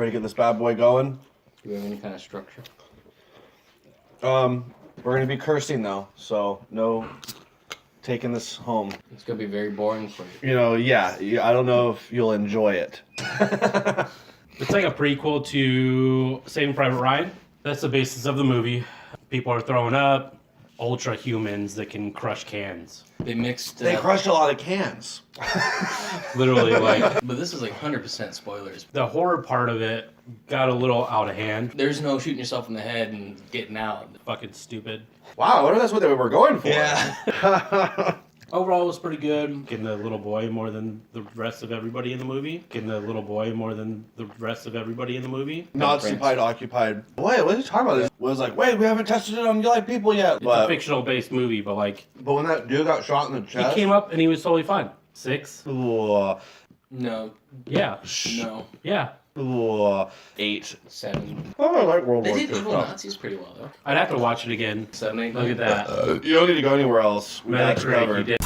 Ready to get this bad boy going? Do we have any kind of structure? We're gonna be cursing though, so no taking this home. It's gonna be very boring for you. You know, yeah. I don't know if you'll enjoy it. It's like a prequel to Saving Private Ryan. That's the basis of the movie. People are throwing up ultra humans that can crush cans. They mixed. They crushed a lot of cans. Literally, like But this is like 100% spoilers. the horror part of it got a little out of hand. There's no shooting yourself in the head and getting out. Fucking stupid. Wow, I wonder if that's what they were going for. Yeah. Overall, it was pretty good. Getting the little boy more than the rest of everybody in the movie. Getting the little boy more than the rest of everybody in the movie. Not occupied, occupied. Wait, what are you talking about? It was like, wait, we haven't tested it on live people yet. It's a fictional-based movie, but like... But when that dude got shot in the He chest... came up and he was totally fine. 6? Ooh, No. Yeah. No. Yeah. ooh, 8. 7. Oh, I like World They War did II evil stuff. Nazis pretty well though. I'd have to watch it again. 7, 8. Look at that. You don't need to go anywhere else. We got it Metacritic, you covered. did.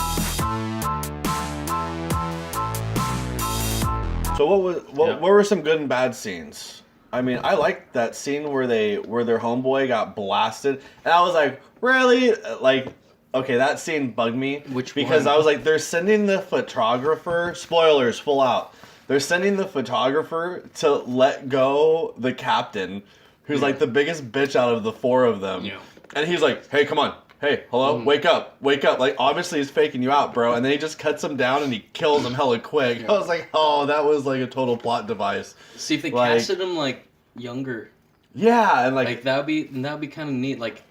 So what were some good and bad scenes? I mean, I liked that scene where their homeboy got blasted, and I was like, really? Like, okay, that scene bugged me. Because I was like, they're sending the photographer. Spoilers, full out. They're sending the photographer to let go the captain, who's like the biggest bitch out of the 4 of them. Yeah. And he's like, hey, come on. Hey, hello, wake up. Like, obviously he's faking you out, bro. And then he just cuts him down and he kills him hella quick. Yeah. I was like, oh, that was like a total plot device. See if they Like- casted him like younger. Yeah, and Like that would be kind of neat. Like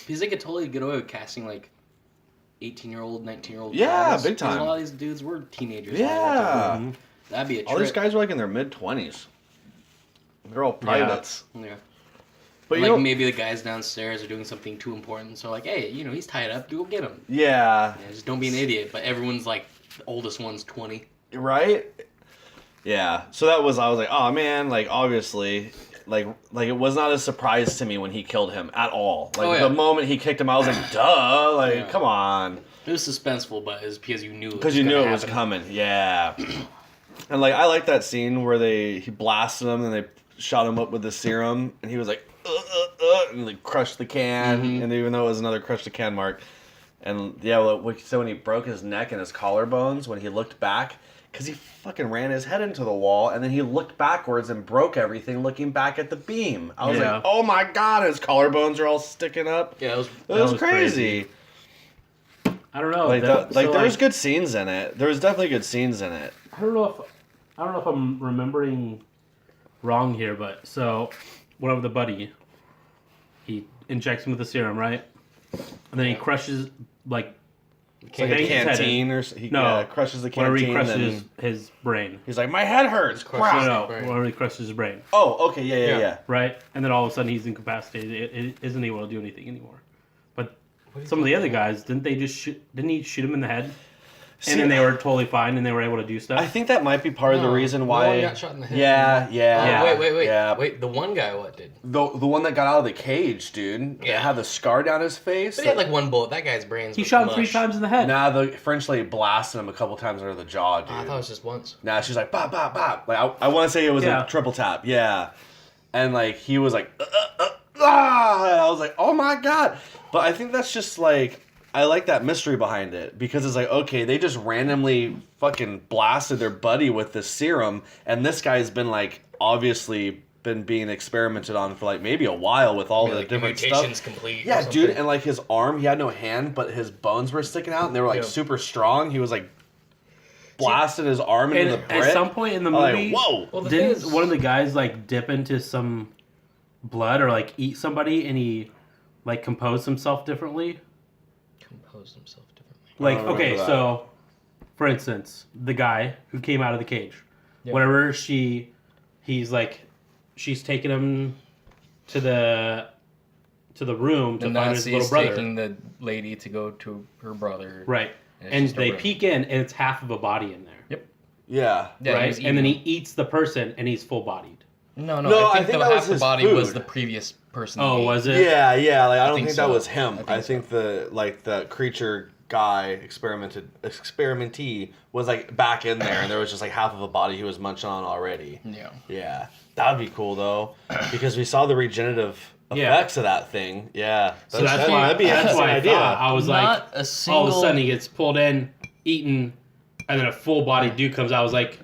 because they could totally get away with casting like 18-year-old, 19-year-old. Yeah, guys, big time. 'cause a lot of these dudes were teenagers. yeah. Mhm. That'd be a trip. All these guys were like in their mid-20s. They're all privates. Yeah. But you Like know, maybe the guys downstairs are doing something too important, so like, hey, he's tied up, go get him. yeah, Yeah, just don't be an idiot. But everyone's like, the oldest one's 20. right? Yeah. So I was like, oh man, like obviously, like it was not a surprise to me when he killed him at all. Like Oh, yeah. the moment he kicked him, I was like, duh, like Yeah. come on, It was suspenseful, but it's because you knew it because was you knew gonna it was happen. coming. Yeah. And like I like that scene where he blasted him and they shot him up with the serum, and he was like, and like crushed the can, Mhm. and even though it was another crush the can mark, and yeah, so when he broke his neck and his collarbones, when he looked back, because he fucking ran his head into the wall, and then he looked backwards and broke everything, looking back at the beam. I was Yeah. like, oh my god, his collarbones are all sticking up. Yeah, it was. It was was crazy. I don't know. Like there was like, good scenes in it. There was definitely good scenes in it. I don't know if I'm remembering wrong here, but so one of the buddy, he injects him with the serum, right? And then he crushes like It's like a bangs his head in. canteen crushes the canteen. Whenever he and crushes his brain. he's like, my head hurts. Crushes Crap. No, brain. whenever he crushes his brain, Oh, okay, yeah. Yeah. right? And then all of a sudden he's incapacitated. It isn't able to do anything anymore. But some of the other guys, didn't he shoot him in the head? See, And then they were totally fine and they were able to do stuff? I think that might be part of the reason why. No one got shot in the head. Yeah. Yeah. Wait. Yeah. Wait, the one guy what did? The one that got out of the cage, dude. Yeah. That had the scar down his face. But he had like one bullet. That guy's brains. He was shot him mush. 3 times in the head. Nah, the French lady blasted him a couple times under the jaw, dude. Oh, I thought it was just once. Nah, she's like, bop, bop, bop. Like, I want to say it was Yeah. a triple tap. Yeah. And, like, he was like, ah! And I was like, oh my god. But I think that's just, like, I like that mystery behind it. Because it's like, okay, they just randomly fucking blasted their buddy with this serum. And this guy's been, like, obviously been being experimented on for, like, maybe a while with all the Like, different mutations stuff. complete. Yeah, or dude, something. and like his arm, he had no hand, but his bones were sticking out, and they were like Yeah. super strong. He was like blasted his arm into the And brick. at some point in the I was movie, like, whoa! Well, the thing didn't is- one of the guys like dip into some blood or like eat somebody and he like composed himself differently? Composed himself differently. Like, don't remember okay, that. so for instance, the guy who came out of the cage, Yeah. whenever he's like, she's taking him to the room to The find his Nazi little is brother. taking the lady to go to her brother. Right. And it's And just a they room. peek in and it's half of a body in there. Yep. Yeah, Yeah, right? he's And then eating he eats the person and he's full bodied. No, No, I I think, think the that was half the his body was food. the previous person. Oh, he ate. was it? yeah. Like I don't think think so. that was him. I I think the creature guy experimentee was like back in there, and there was just like half of a body he was munching on already. Yeah, that would be cool though, because we saw the regenerative effects of that thing. Yeah, so that's why I thought I was Not like, a single... all of a sudden he gets pulled in, eaten, and then a full body dude comes out. I was like,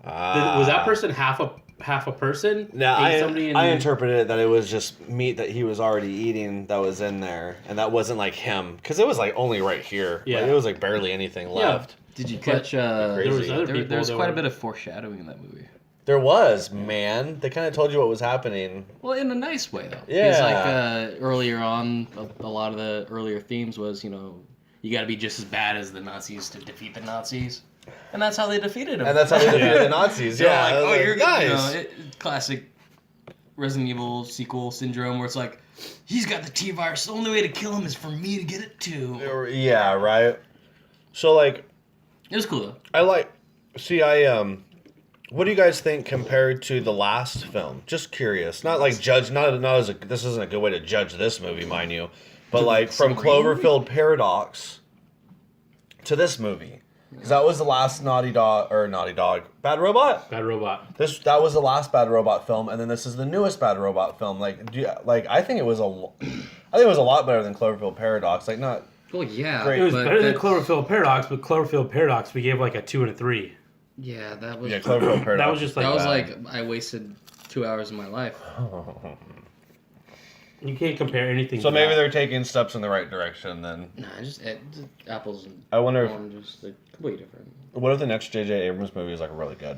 was that person half a person? No, I interpreted it that it was just meat that he was already eating that was in there, and that wasn't like him, because it was like only right here. Yeah, like, it was like barely anything left. Did you catch? There was other people. There was quite a bit of foreshadowing in that movie. There was, man. They kind of told you what was happening. Well, in a nice way though. Yeah. Because like earlier on, a lot of the earlier themes was you got to be just as bad as the Nazis to defeat the Nazis. And that's how they defeated them. And that's how they defeated the Nazis. Yeah, like, oh, you're nice. Classic Resident Evil sequel syndrome, where it's like, he's got the T virus. The only way to kill him is for me to get it too. Yeah, right. So like, it was cool though. What do you guys think compared to the last film? Just curious. Not like judge. This isn't a good way to judge this movie, mind you. But like from Cloverfield Paradox to this movie. Because that was the last Bad Robot. That was the last Bad Robot film, and then this is the newest Bad Robot film. Like, I think it was a lot better than Cloverfield Paradox. Like, not. Well, yeah, great. It was better than Cloverfield Paradox, but Cloverfield Paradox we gave like a 2 and a 3. Yeah, that was. Yeah, Cloverfield Paradox. That was just like. That was like I wasted 2 hours of my life. You can't compare anything. So maybe they're taking steps in the right direction then. Nah, just apples and oranges, like completely different. What if the next J.J. Abrams movie is like really good?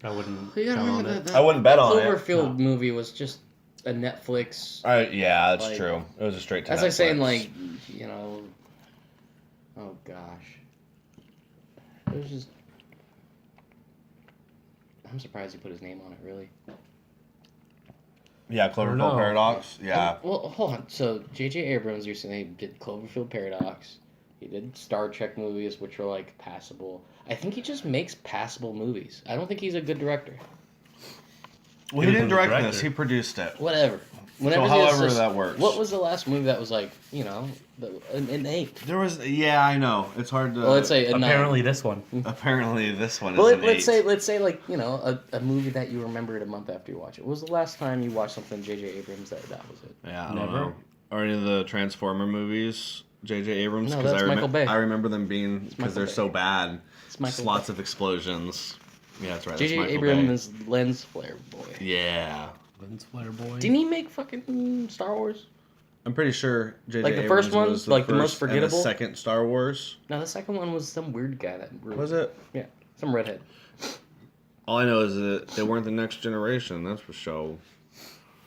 I wouldn't. I wouldn't bet on it. Cloverfield movie was just a Netflix. Yeah, that's true. It was a straight to Netflix. That's like saying like, oh gosh. It was just. I'm surprised he put his name on it. Really. Yeah, Cloverfield Paradox. Yeah. Well, hold on. So J.J. Abrams, you're saying he did Cloverfield Paradox. He did Star Trek movies, which are like passable. I think he just makes passable movies. I don't think he's a good director. Well, he didn't direct this. He produced it. Whatever. However that works. What was the last movie that was like, an 8? There was. Yeah, I know. It's hard to. Well, let's say apparently this one. Apparently this one is well, an 8. let's say like a movie that you remembered a month after you watch it. What was the last time you watched something J.J. Abrams that was it? Yeah, I don't know. Or any of the Transformer movies, J.J. Abrams? No, that's Michael Bay. I remember them being because they're so bad. It's lots of explosions. Yeah, that's right. J.J. Abrams is Lens Flare Boy. Yeah. Lens Flare Boy. Didn't he make fucking Star Wars? I'm pretty sure J.J. Like the Abrams first one, was like the most forgettable. And the second Star Wars. No, the second one was some weird guy that. Was it? Yeah, some redhead. All I know is that they weren't the next generation. That's for sure.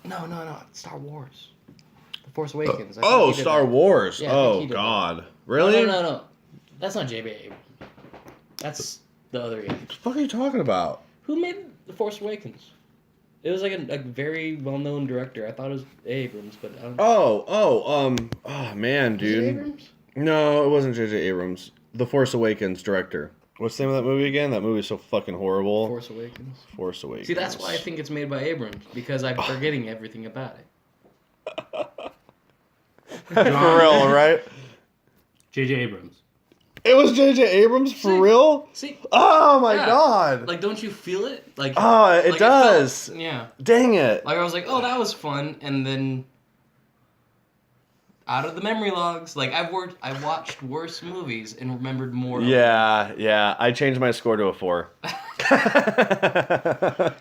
No. Star Wars. The Force Awakens. Star Wars. Yeah, oh God. Really? No. That's not J.J. Abrams. That's the other guy. What the fuck are you talking about? Who made The Force Awakens? It was like a very well-known director. I thought it was Abrams, but I don't. Oh man, dude. Was it Abrams? No, it wasn't J.J. Abrams. The Force Awakens director. What's the name of that movie again? That movie's so fucking horrible. Force Awakens. Force Awakens. See, that's why I think it's made by Abrams, because I'm forgetting everything about it. For real, right? J.J. Abrams. It was J.J. Abrams for real? See? Oh my God. Like, don't you feel it? Like, it does. Yeah. Dang it. Like, I was like, oh, that was fun, and then out of the memory logs, like, I watched worse movies and remembered more of them. Yeah. I changed my score to a 4.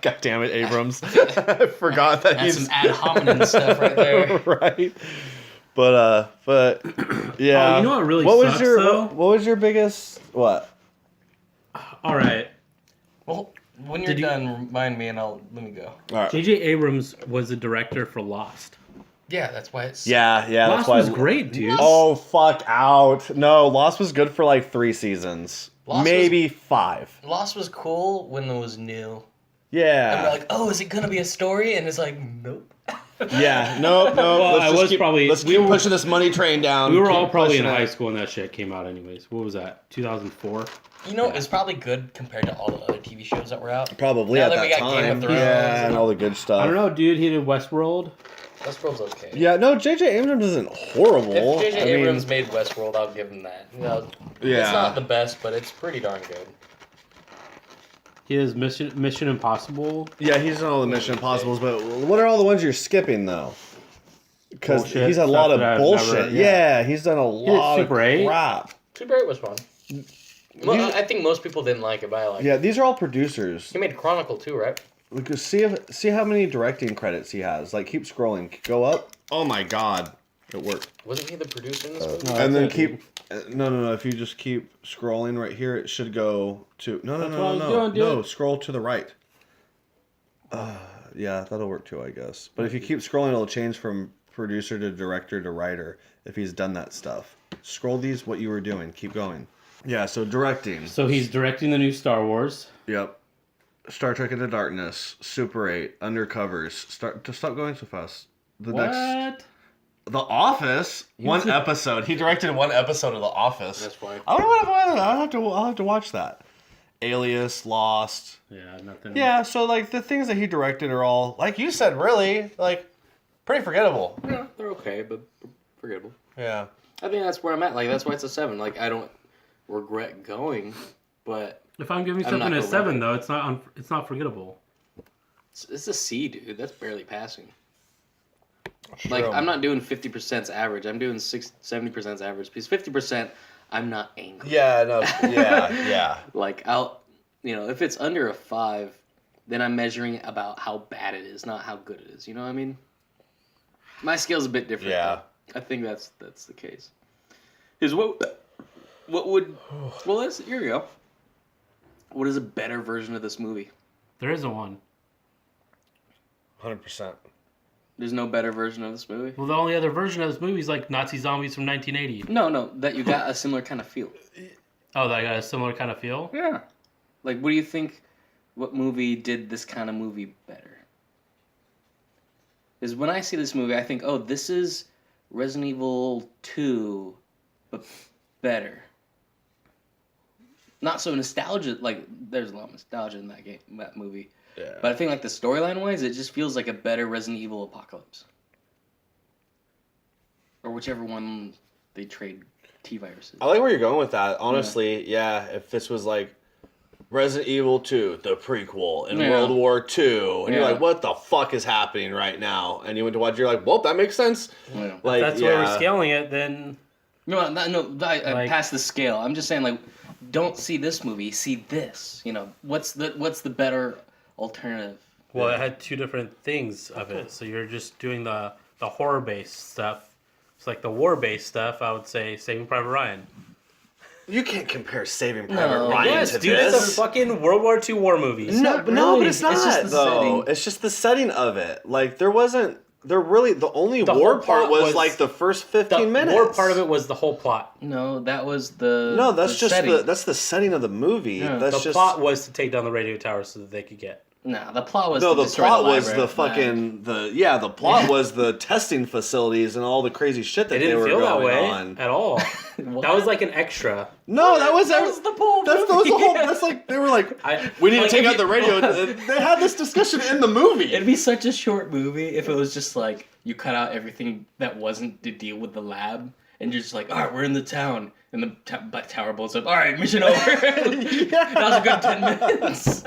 God damn it, Abrams. I forgot that That's some ad hominem stuff right there. Right. But yeah. Oh, you know what really sucks, though? What was your biggest, what? All right. Well, when you're done, remind me and let me go. All right. J.J. Abrams was the director for Lost. Yeah, that's why it's... Yeah, Lost that's why... was great, dude. Oh, fuck out. No, Lost was good for like 3 seasons. Maybe 5. Lost was cool when it was new. Yeah. And we're like, oh, is it going to be a story? And it's like, nope. Yeah, no. Well, Let's keep pushing this money train down. We were all Keep probably in pushing high it. school when that shit came out anyways. What was that, 2004? You know, it's probably good compared to all the other TV shows that were out. Probably Now at that we that got Game time. of Thrones Yeah, and and- all the good stuff. I don't know, dude. He did Westworld. Westworld's okay. Yeah, no, J.J. Abrams isn't horrible. If J.J. I mean, Abrams made Westworld, I'll give him that. You know, Yeah. It's not the best, but it's pretty darn good. He has Mission Impossible. Yeah, he's done all the Mission Impossibles, but what are all the ones you're skipping, though? Because Bullshit, he's a lot of stuff that I've bullshit. never- yeah. he's done a lot of Super 8. crap. Super 8 was fun. Well, I think most people didn't like it, but I liked it. Yeah, these are all producers. He made Chronicle too, right? Look, see how many directing credits he has. Like, keep scrolling. Go up. Oh my god. It worked. Wasn't he the producer in this movie? No, And then that's keep... No. If you just keep scrolling right here, it should go to... No. what I was doing, dude. No, scroll to the right. Yeah, that'll work too, I guess. But if you keep scrolling, it'll change from producer to director to writer if he's done that stuff. Scroll these, what you were doing. Keep going. Yeah, so directing. So he's directing the new Star Wars. Yep. Star Trek Into Darkness, Super 8, Undercovers. Stop going so fast. The Office. One episode. He directed one episode of The Office. That's fine. I don't know what I'll have to watch that. Alias, Lost. Yeah, nothing. Yeah, so like the things that he directed are all, like you said, really like pretty forgettable. Yeah, they're okay, but forgettable. Yeah. I think that's where I'm at. Like, that's why it's a 7. Like, I don't regret going, but If I'm giving I'm something not a gonna 7, remember. though, it's not forgettable. it's a C, dude. That's barely passing. Like, I'm not doing 50% average. I'm doing 70% average. Because 50%, I'm not angry. Yeah, no, yeah. Like, if it's under a 5, then I'm measuring about how bad it is, not how good it is. You know what I mean? My scale's a bit different. Yeah. though. I think that's the case. Is what would here you go. What is a better version of this movie? There isn't one. 100%. There's no better version of this movie? Well, the only other version of this movie is like Nazi zombies from 1980. No, that you got a similar kind of feel. Oh, that got a similar kind of feel? Yeah. Like, what do you think, what movie did this kind of movie better? Because when I see this movie, I think, oh, this is Resident Evil 2, but better. Not so nostalgic, like, there's a lot of nostalgia in that movie. Yeah. But I think, like, the storyline-wise, it just feels like a better Resident Evil Apocalypse. Or whichever one they trade T-viruses. I like where you're going with that. Honestly, yeah, if this was like Resident Evil 2, the prequel, in World War II, and you're like, what the fuck is happening right now? And you went to watch, you're like, well, that makes sense. Yeah. Like, That's where we're scaling it, then... I past the scale. I'm just saying, like, don't see this movie, see this. You know, what's the better alternative? Well, it had two different things of it. So you're just doing the horror-based stuff. It's like the war-based stuff, I would say Saving Private Ryan. You can't compare Saving Private Ryan Yes, to dude, this. it's a fucking World War II war movie. No, but it's not, just the though. setting. It's just the setting of it. Like, the only The war whole part plot was was- like the first 15 The minutes. war part of it was the whole plot. No, that was the No, that's the just setting. that's the setting of the movie. Yeah. That's The just plot was to take down the radio tower so that they could get... No, the plot was No, to the destroy plot the was library. the fucking the plot was the testing facilities and all the crazy shit that It they didn't were feel that going way on. at all. What? That was like an extra. No, that was the whole that was the whole. That's like they were like, we need to like, take if out the radio. They had this discussion in the movie. It'd be such a short movie if it was just like you cut out everything that wasn't to deal with the lab, and you're just like, all right, we're in the town, and the tower blows up. All right, mission over. That was a good 10 minutes.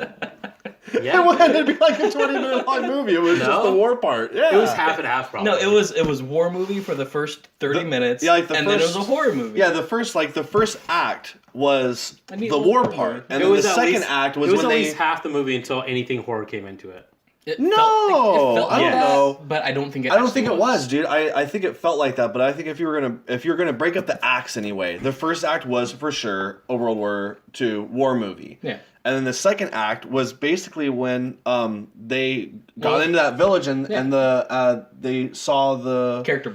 Yeah, It'd be like a 20-minute long movie. It was just the war part. Yeah, it was half and half, probably. No, it was war movie for the first 30 minutes, yeah, like and then it was a horror movie. Yeah, the first act was I need the a war little part, more. and It then the was at second least- act was It was when at they. least half the movie until anything horror came into it. It No, felt I don't like know. that, but I don't think it. I don't actually think it was, dude. I think it felt like that, but I think if you're gonna break up the acts anyway, the first act was for sure a World War II war movie. Yeah. And then the second act was basically when they got into that village and they saw the character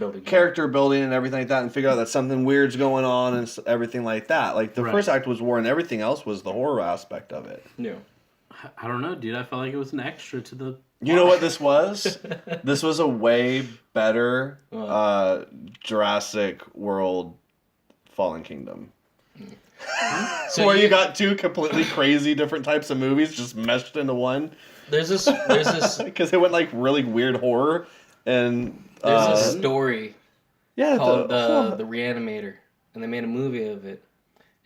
building. and everything like that, and figured out that something weird's going on and everything like that. Like the first act was war, and everything else was the horror aspect of it. Yeah. I don't know, dude. I felt like it was an extra to You know what this was? This was a way better Jurassic World Fallen Kingdom. So where you got two completely crazy different types of movies just meshed into one. There's this because it went like really weird horror and there's a story called the the Reanimator, and they made a movie of it,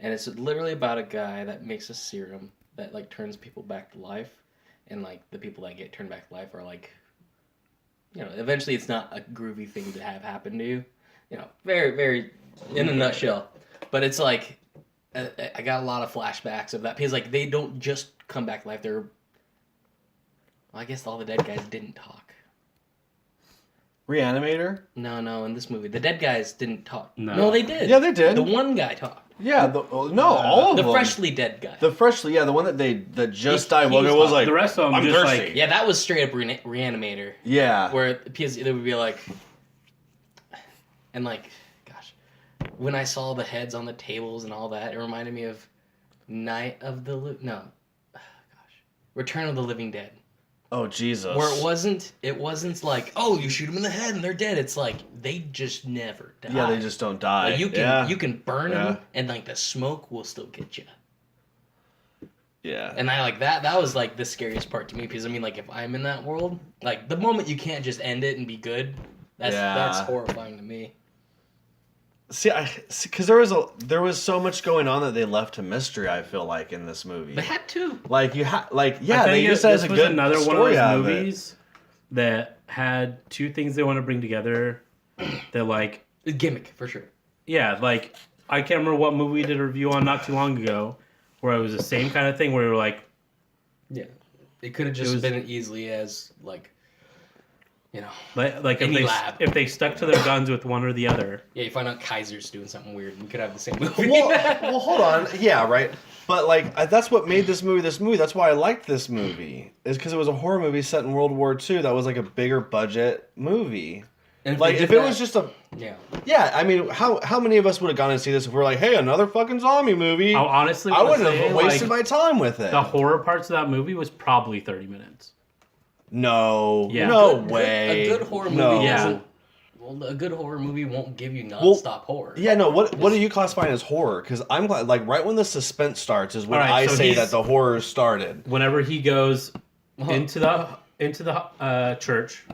and it's literally about a guy that makes a serum that like turns people back to life, and like the people that get turned back to life are like, you know, eventually it's not a groovy thing to have happen to you, you know, very very in a nutshell, but it's like I got a lot of flashbacks of that because like they don't just come back to life. Well, I guess all the dead guys didn't talk. Reanimator? No, in this movie. The dead guys didn't talk. No, they did. Yeah, they did. The one guy talked. Yeah, all of them. The freshly dead guy. The one that just died. Logan was like, the rest of them I'm just thirsty. like, Yeah, that was straight up Reanimator. Yeah. Where because they would be like, and like, gosh, when I saw the heads on the tables and all that, it reminded me of Return of the Living Dead. Oh Jesus! Where it wasn't like, oh, you shoot them in the head and they're dead. It's like they just never die. Yeah, they just don't die. Like, you can burn them and like the smoke will still get you. Yeah. And I like that. That was like the scariest part to me because I mean, like if I'm in that world, like the moment you can't just end it and be good, that's horrifying to me. See, because there was so much going on that they left to mystery. I feel like in this movie, They had to. like they used it as a good another one of story out those of it. movies that had two things they want to bring together. That like A gimmick for sure. yeah, like I can't remember what movie we did a review on not too long ago, where it was the same kind of thing where we were like, Yeah, it could have just been easily as like, you know, like if they stuck to their guns with one or the other. yeah, you find out Kaiser's doing something weird. We could have the same movie. Well, hold on. Yeah, right. But like that's what made this movie. That's why I liked this movie. Is because it was a horror movie set in World War II. That was like a bigger budget movie. And like if it was just a yeah. I mean, how many of us would have gone and see this if we were like, hey, another fucking zombie movie? Honestly, I wouldn't have wasted my time with it. The horror parts of that movie was probably 30 minutes. No, Yeah. no way. A good horror movie doesn't. Well, a good horror movie won't give you non-stop horror. Yeah, no. What are you classifying as horror? Because I'm like right when the suspense starts is when Right, I so say that the horror started. Whenever he goes into the church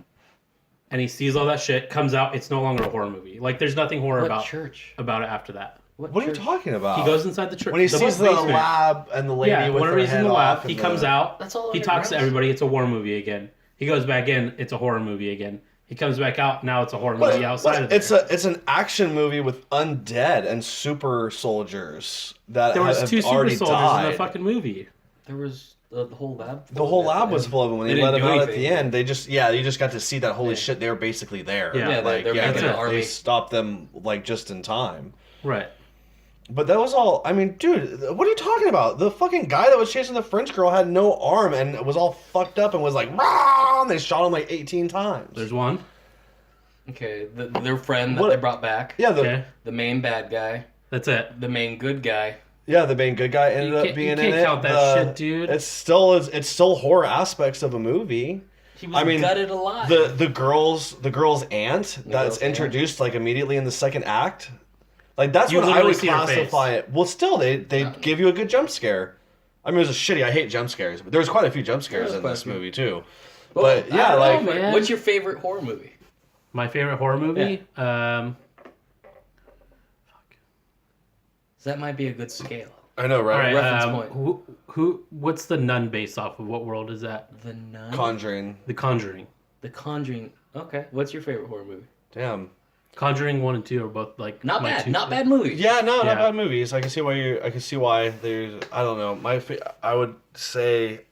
and he sees all that shit, comes out, it's no longer a horror movie. Like there's nothing horror about it after that. What are you talking about? He goes inside the church. When he sees the basement. lab and the lady with whenever her he's head in the lab, off he and comes out. That's all He talks to underground. everybody. It's a horror movie again. He goes back in. It's a horror movie again. He comes back out. Now it's a horror movie outside of there. It's an action movie with undead and super soldiers that There was have two super already soldiers died. in the fucking movie. There was the whole lab. The whole lab was full of them. When they They let didn't them do out at the anything. end, you just got to see that holy shit. They were basically there. Yeah, like they're making an army. they stopped them like just in time. Right. But that was all. I mean, dude, what are you talking about? The fucking guy that was chasing the French girl had no arm and was all fucked up and was like, "Rah!" And they shot him like 18 times. There's one. Okay, their friend that they brought back. Yeah, Okay. The main bad guy. That's it. The main good guy. Yeah, the main good guy ended up being you in can't it. count that shit, dude. It's still horror aspects of a movie. He was gutted alive. The girl's aunt that's girl's introduced like immediately in the second act. Like that's You what I literally would see her classify face. it. Well, still they give you a good jump scare. I mean, it was a shitty. I hate jump scares, but there was quite a few jump scares in this movie too. But yeah, like man. What's your favorite horror movie? My favorite horror movie. So that might be a good scale. I know, All right? right. Reference point. What's the Nun based off of? What world is that? The Nun. Conjuring. The Conjuring. The Conjuring. Okay. What's your favorite horror movie? Damn. Conjuring 1 and 2 are both like Not my bad. two- Not bad movies. Yeah, no, Yeah. not bad movies. I can see why there's. I don't know. I would say.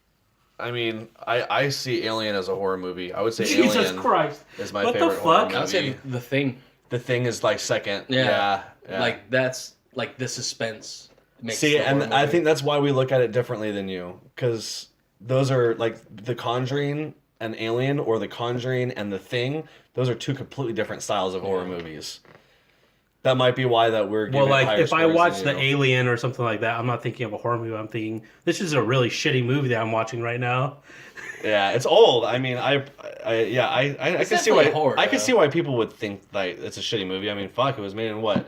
I mean, I see Alien as a horror movie. I would say Jesus Alien Christ! is my What the favorite horror fuck? movie. I would say The Thing. The Thing is like second. Yeah. Yeah. Like that's like the suspense. Makes See, the and horror I movie. think that's why we look at it differently than you, because those are like The Conjuring and Alien, or The Conjuring and The Thing. Those are two completely different styles of horror movies. That might be why that we're giving Well, like higher if I scores watch than The you. Alien or something like that, I'm not thinking of a horror movie. I'm thinking this is a really shitty movie that I'm watching right now. Yeah, it's old. I mean, I can see why horror, I can see why people would think like it's a shitty movie. I mean, fuck, it was made in what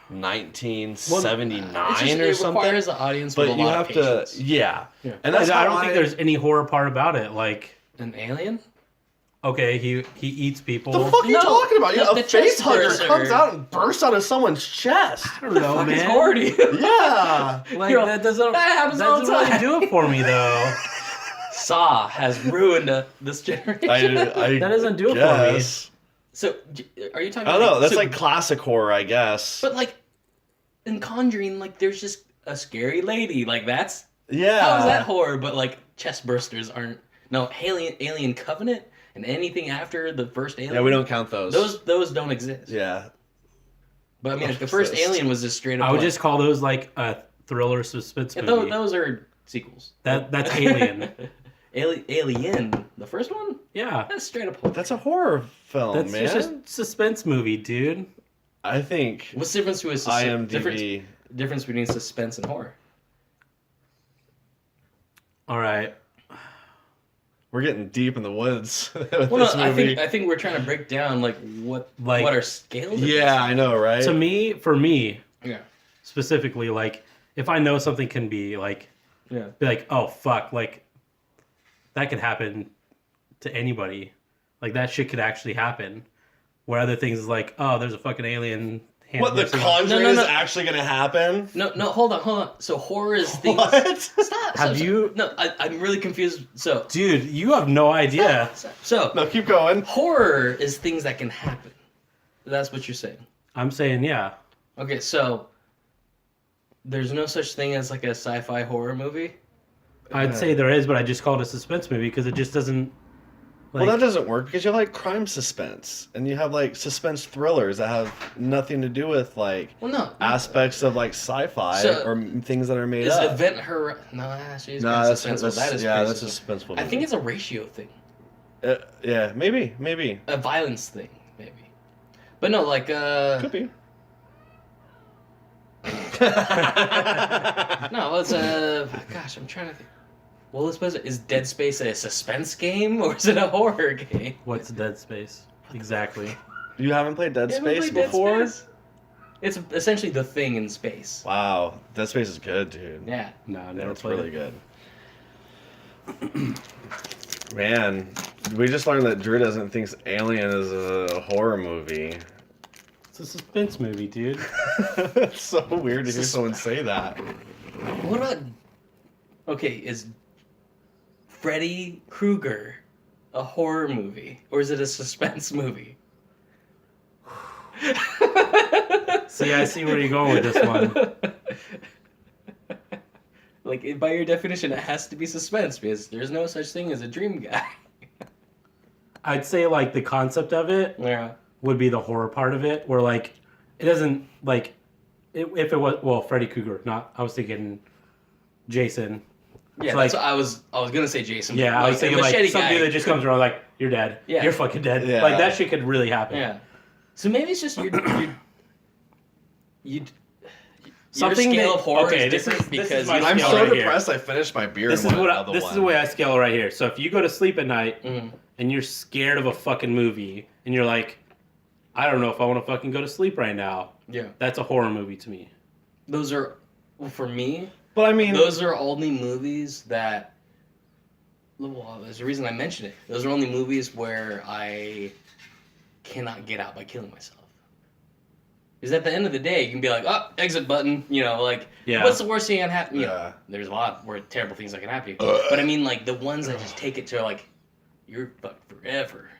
1979 or it something. Requires the audience But with a you lot have of patience. to, yeah. Yeah. And that's I how don't think there's any horror part about it. Like, An alien? okay, he eats people. The fuck are you No, talking about? the A chest face hugger burster. comes out and bursts out of someone's chest. I don't know, It's man. horny. Yeah. Like You're that doesn't happens all the really time. do it for me though. Saw has ruined this generation. I That doesn't do it for me. So, are you talking? I don't know. That's so- like classic horror, I guess. But like, in Conjuring, like there's just a scary lady. Like that's Yeah. how is that horror? But like chest bursters aren't. No, Alien Covenant and anything after the first Alien. Yeah, we don't count those. Those don't exist. Yeah. But I mean, if the first Exist. Alien was just straight up. I would like- just call those like a thriller suspense Yeah, movie. those are sequels. That's Alien. Alien, the first one. Yeah, That's straight up horror. That's a horror film, that's man. just a suspense movie, dude. I think What's the difference between IMDb. difference between suspense and horror? All right. We're getting deep in the woods with Well, this no, movie. I think we're trying to break down what Like- our scales. are. Yeah, I know, right? For me Yeah. specifically, like if I know something can be like, Yeah. be like, oh fuck, like that could happen to anybody. Like that shit could actually happen. Where other things is like, oh, there's a fucking alien. What, the bursting- Conjuring No, is no. actually going to happen? No, hold on. So horror is things. What? Stop. Have you- No, I'm really confused. So, Dude, you have no idea. so No, keep going. horror is things that can happen. That's what you're saying. I'm saying, yeah. Okay, so there's no such thing as like a sci-fi horror movie. I'd say there is, but I just call it a suspense movie because it just doesn't. Like, Well, that doesn't work because you have like crime suspense and you have like suspense thrillers that have nothing to do with like Well, no. aspects of like sci-fi So, or things that are made Is up. Event Her? No, she's No, pretty that's suspenseful. That is yeah, pretty that's a suspenseful. suspenseful. I think movie. it's a ratio thing, Yeah, maybe a violence thing, maybe. But no, like could be. no, it's gosh, I'm trying to think. Well, let's suppose is Dead Space a suspense game or is it a horror game? what's Dead Space? Exactly. You haven't played Dead You haven't Space played Dead before? Space? It's essentially the thing in space. Wow, Dead Space is good, dude. Yeah. No, I Yeah, never it's played really it. good. Man, we just learned that Drew doesn't think Alien is a horror movie. It's a suspense movie, dude. It's so weird to hear someone say that. What about? Okay, is Freddy Krueger a horror movie or is it a suspense movie? See, I see where you're going with this one. Like by your definition, it has to be suspense because there's no such thing as a dream guy. I'd say like the concept of it Yeah. would be the horror part of it, where like it doesn't like if it was Freddy Krueger, not I was thinking Jason. Yeah, It's that's what I was gonna say Jason. Yeah, I was the thinking like machete some guy. dude that just comes around like you're dead. Yeah. You're fucking dead. Yeah. Like that shit could really happen. Yeah. So maybe it's just your Something scale that- of horror okay, is this different is- this is because my you I'm scale so right here. depressed I finished my beer This and is went what another this one. is the way I scale right here. So if you go to sleep at night Mhm. and you're scared of a fucking movie and you're like, I don't know if I want to fucking go to sleep right now. Yeah. That's a horror movie to me. Those are well, for me. But I mean, Those are only movies that. Well, there's a reason I mentioned it. Those are only movies where I cannot get out by killing myself. Because at the end of the day, you can be like, oh, exit button. You know, like, Yeah. what's the worst thing that can happen? You know, Yeah. there's a lot where terrible things that can happen to you. But I mean, like, the ones that just take it to, like, you're fucked forever.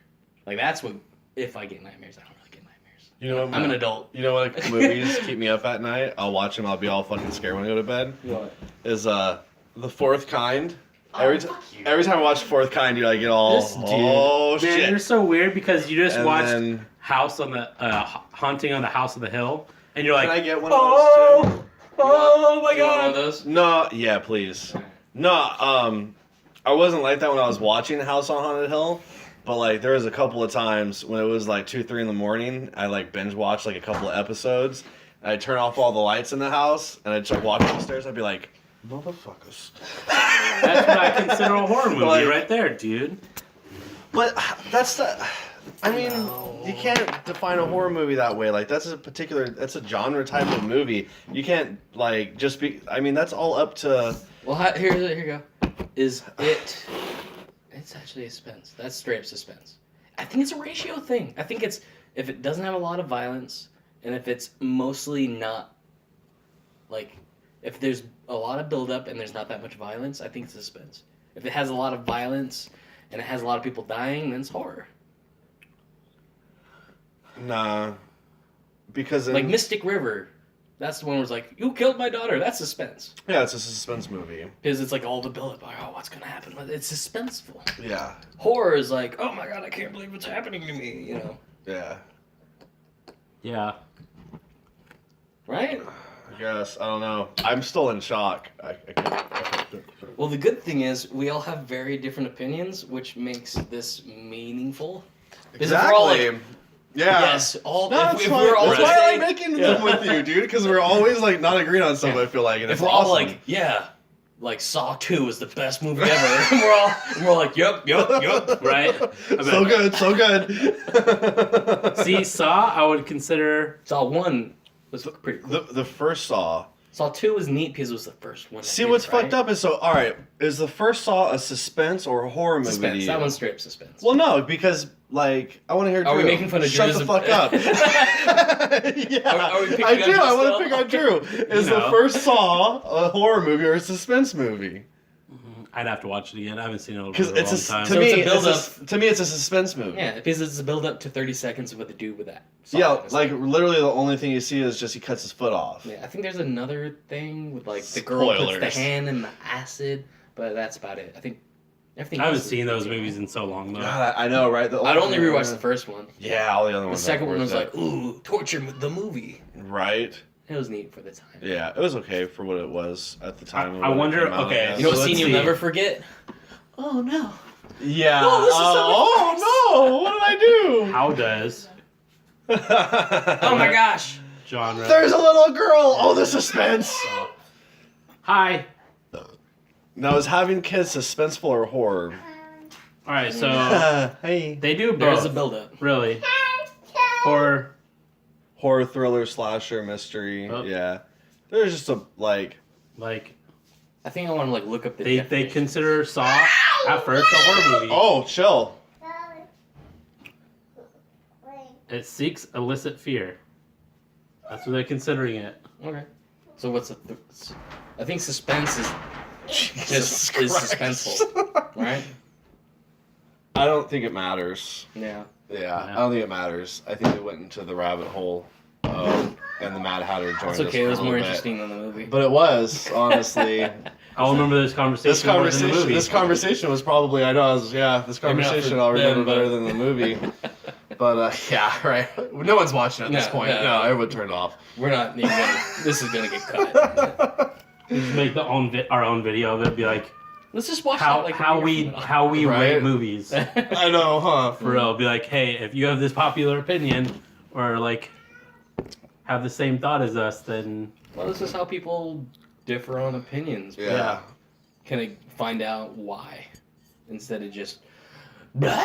Like, that's what, if I get nightmares, I don't really get nightmares. you know what? I'm an adult. You know what movies keep me up at night? I'll watch them. I'll be all fucking scared when I go to bed. What? Is The Fourth Kind. Oh, Every fuck you. time I watch Fourth Kind, you like get all This dude. oh Man, shit. you're so weird because you just And watched then- House on the Haunting on the House of the Hill, and you're like, Can I get one of oh, those too? oh my You want one of god. those? No, yeah, please. No, I wasn't like that when I was watching House on Haunted Hill, But like there was a couple of times when it was like 2, 3 in the morning, I like binge watched like a couple of episodes. And I'd turn off all the lights in the house, and I'd start walking upstairs. I'd be like, motherfuckers. That's what I consider a horror movie Like- right there, dude. But that's the. I mean, you can't define a horror movie that way. Like that's a genre type of movie. You can't like just be. I mean, that's all up to. Well, here you go. Is it? It's actually a suspense. That's straight up suspense. I think it's a ratio thing. I think it's if it doesn't have a lot of violence, and if it's mostly not, like, if there's a lot of buildup and there's not that much violence, I think it's suspense. If it has a lot of violence and it has a lot of people dying, then it's horror. Nah, because Like Mystic River, that's the one where it's like, you killed my daughter. That's suspense. yeah, it's a suspense movie. Because it's like all the buildup, like, oh, what's gonna happen? But it's suspenseful. Yeah, Horror is like, oh my god, I can't believe what's happening to me. You know, yeah. Yeah. I right? guess I don't know. I'm still in shock. Well, the good thing is we all have very different opinions, which makes this meaningful. Because if we're all like, yeah. yes, all No, if it's we're all That's why I saying, like making them with you, dude. Because we're always like not agreeing on something. I feel like, and if it's we're all awesome. like, yeah, like Saw 2 is the best movie ever, and we're all like, yup, Right? so good, so good. See, Saw, I would consider. Saw 1 was pretty cool. The first Saw. Saw 2 was neat because it was the first one. See, what's fucked up is all right. Is the first Saw a suspense or a horror movie? Suspense. To you? That one's straight up suspense. Well, no, because like I want to hear. Drew. Are we making fun of Shut Drew's the fuck up. Yeah, Are we picking I on do. Drew I want still? to pick on Drew. Is You the know. first Saw a horror movie or a suspense movie? I'd have to watch it again. I haven't seen it Because over a long it's time. to So me, it's a build-up. to me, it's a suspense movie. Yeah, because it's a build up to 30 seconds of what they do with that. Saw Yeah, is like literally the only thing you see is just he cuts his foot off. Yeah, I think there's another thing with like the girl puts Spoilers. the hand in the acid, but that's about it. I think everything. I haven't else is seen those pretty movies in so long, though. God, I know, right? I'd only rewatched the first one. Yeah, all the other The ones. second one was aren't like, ooh, torture the movie. right. It was neat for the time. Yeah, it was okay for what it was at the time. I when it wonder- came out, okay, I guess. You know what So scene let's you'll see. never forget? Oh no. Yeah. Oh, this is oh no! What did I do? How does Oh my gosh. genre? There's a little girl. Oh, the suspense. Hi. Now, is having kids suspenseful or horror? All right, so Hey. they do both. There's a build up. Really. Or Horror, thriller, slasher, mystery. Oh. Yeah. There's just a like. like I think I want to like look up the they definition. consider Saw at first a horror movie. Oh, chill. It seeks illicit fear. That's what they're considering it. Okay. So what's the I think suspense is Jesus just is Christ. suspenseful, right? I don't think it matters. Yeah. Yeah, I don't think it matters. I think they went into the rabbit hole, and the Mad Hatter joined It's us okay. for It a was more little bit. interesting than the movie. But it was, honestly. I'll remember this conversation. This more than the conversation, movie. this conversation was probably, I know, this Maybe not conversation for I'll remember them, better but- than the movie. But, yeah, right. No one's watching at this No, point. no. No, everyone turned off. We're not even gonna, this is gonna get cut. Just make our own video of it. Be like Let's just watch how that, like, how a year we from now. how we Right? rate movies. I know, huh? For real, be like, hey, if you have this popular opinion, or like have the same thought as us, then Well, this is how people differ on opinions. Yeah. Can I find out why instead of just blah?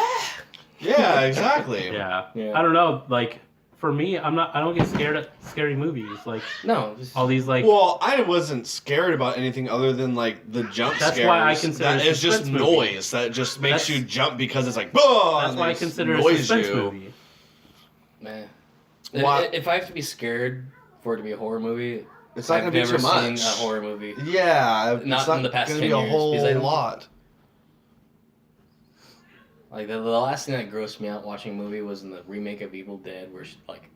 Yeah, exactly. yeah. Yeah. I don't know. Like for me, I don't get scared at scary movies. Like No, just, all these like Well, I wasn't scared about anything other than like the jump That's scares. why I consider that it a is just suspense movie. noise that just makes That's- you jump because it's like, "Bah!" that's and why I they consider it a noise suspense you. movie. man. Why- If I have to be scared for it to be a horror movie, It's not I've gonna be never too seen much. a horror movie. Yeah, it's Not in the past gonna 10 be a years, whole because I don't- lot. Like the last thing that grossed me out watching a movie was in the remake of Evil Dead, where she's like,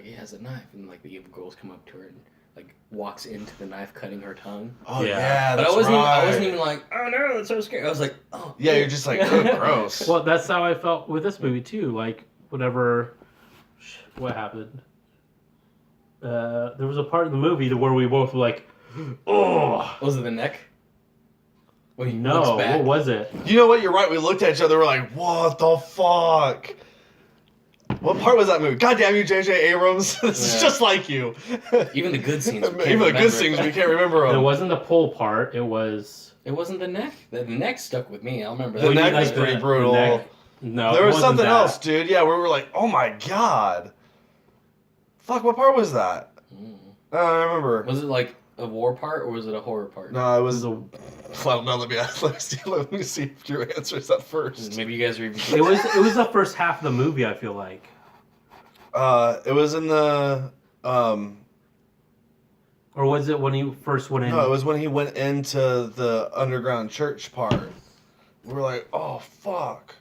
he has a knife, and like the evil girls come up to her and like walks into the knife, cutting her tongue. Oh Yeah. yeah, But that's I wasn't right. even like, oh no, that's so scary. I was like, oh Yeah, you're just like, oh, gross. Well, that's how I felt with this movie too. Like whatever, what happened? There was a part in the movie where we both were like, oh. Was it the neck? When he No, looks back. what was it? You know what? You're right. We looked at each other. We're like, what the fuck? What part was that movie? God damn you, J.J. Abrams. This is just like you. Even the good scenes. Even the good scenes, we can't remember them. It wasn't the pull part. It was. It wasn't the neck. The neck stuck with me. I remember The that. neck was pretty brutal. No, there it was wasn't something that. else, dude. Yeah, we were like, oh my god. Fuck, what part was that? I don't remember. Was it like a war part or was it a horror part? No, it was a. Well, no, let me see if your answers that first. Maybe you guys are even. It was the first half of the movie. I feel like. It was in the. Or was it when he first went in? No, it was when he went into the underground church part. We were like, oh fuck.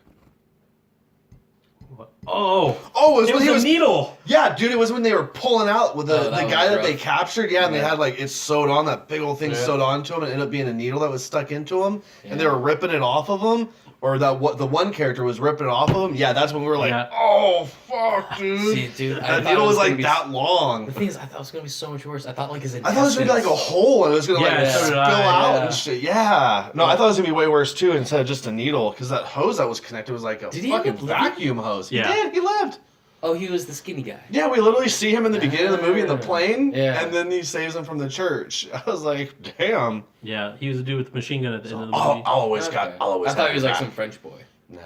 Oh, it was it when was he a was needle. Yeah, dude, it was when they were pulling out with the that was guy that rough. they captured. Yeah, and they had like it sewed on, that big old thing Yeah. sewed onto him, and it ended up being a needle that was stuck into him, and they Yeah. were ripping it off of him. Or that what the one character was ripping it off of him. Yeah, that's when we were like, Yeah. oh fuck, dude. See, dude, I that thought needle it was gonna like be- that long. The thing is, I thought it was gonna be so much worse. I thought like his I thought it was gonna be like a hole and it was gonna Yeah, like so spill did I, out yeah. and shit. Yeah. No, I thought it was gonna be way worse too instead of just a needle because that hose that was connected was like a Did he end fucking up living? vacuum hose. Yeah. He did. He lived. Oh, he was the skinny guy. Yeah, we literally see him in the beginning of the movie in the plane, Yeah. and then he saves him from the church. I was like, damn. Yeah, he was the dude with the machine gun at the end of the I'll movie. always Okay. got. I'll always. I thought have he was your like back. some French boy. Nah.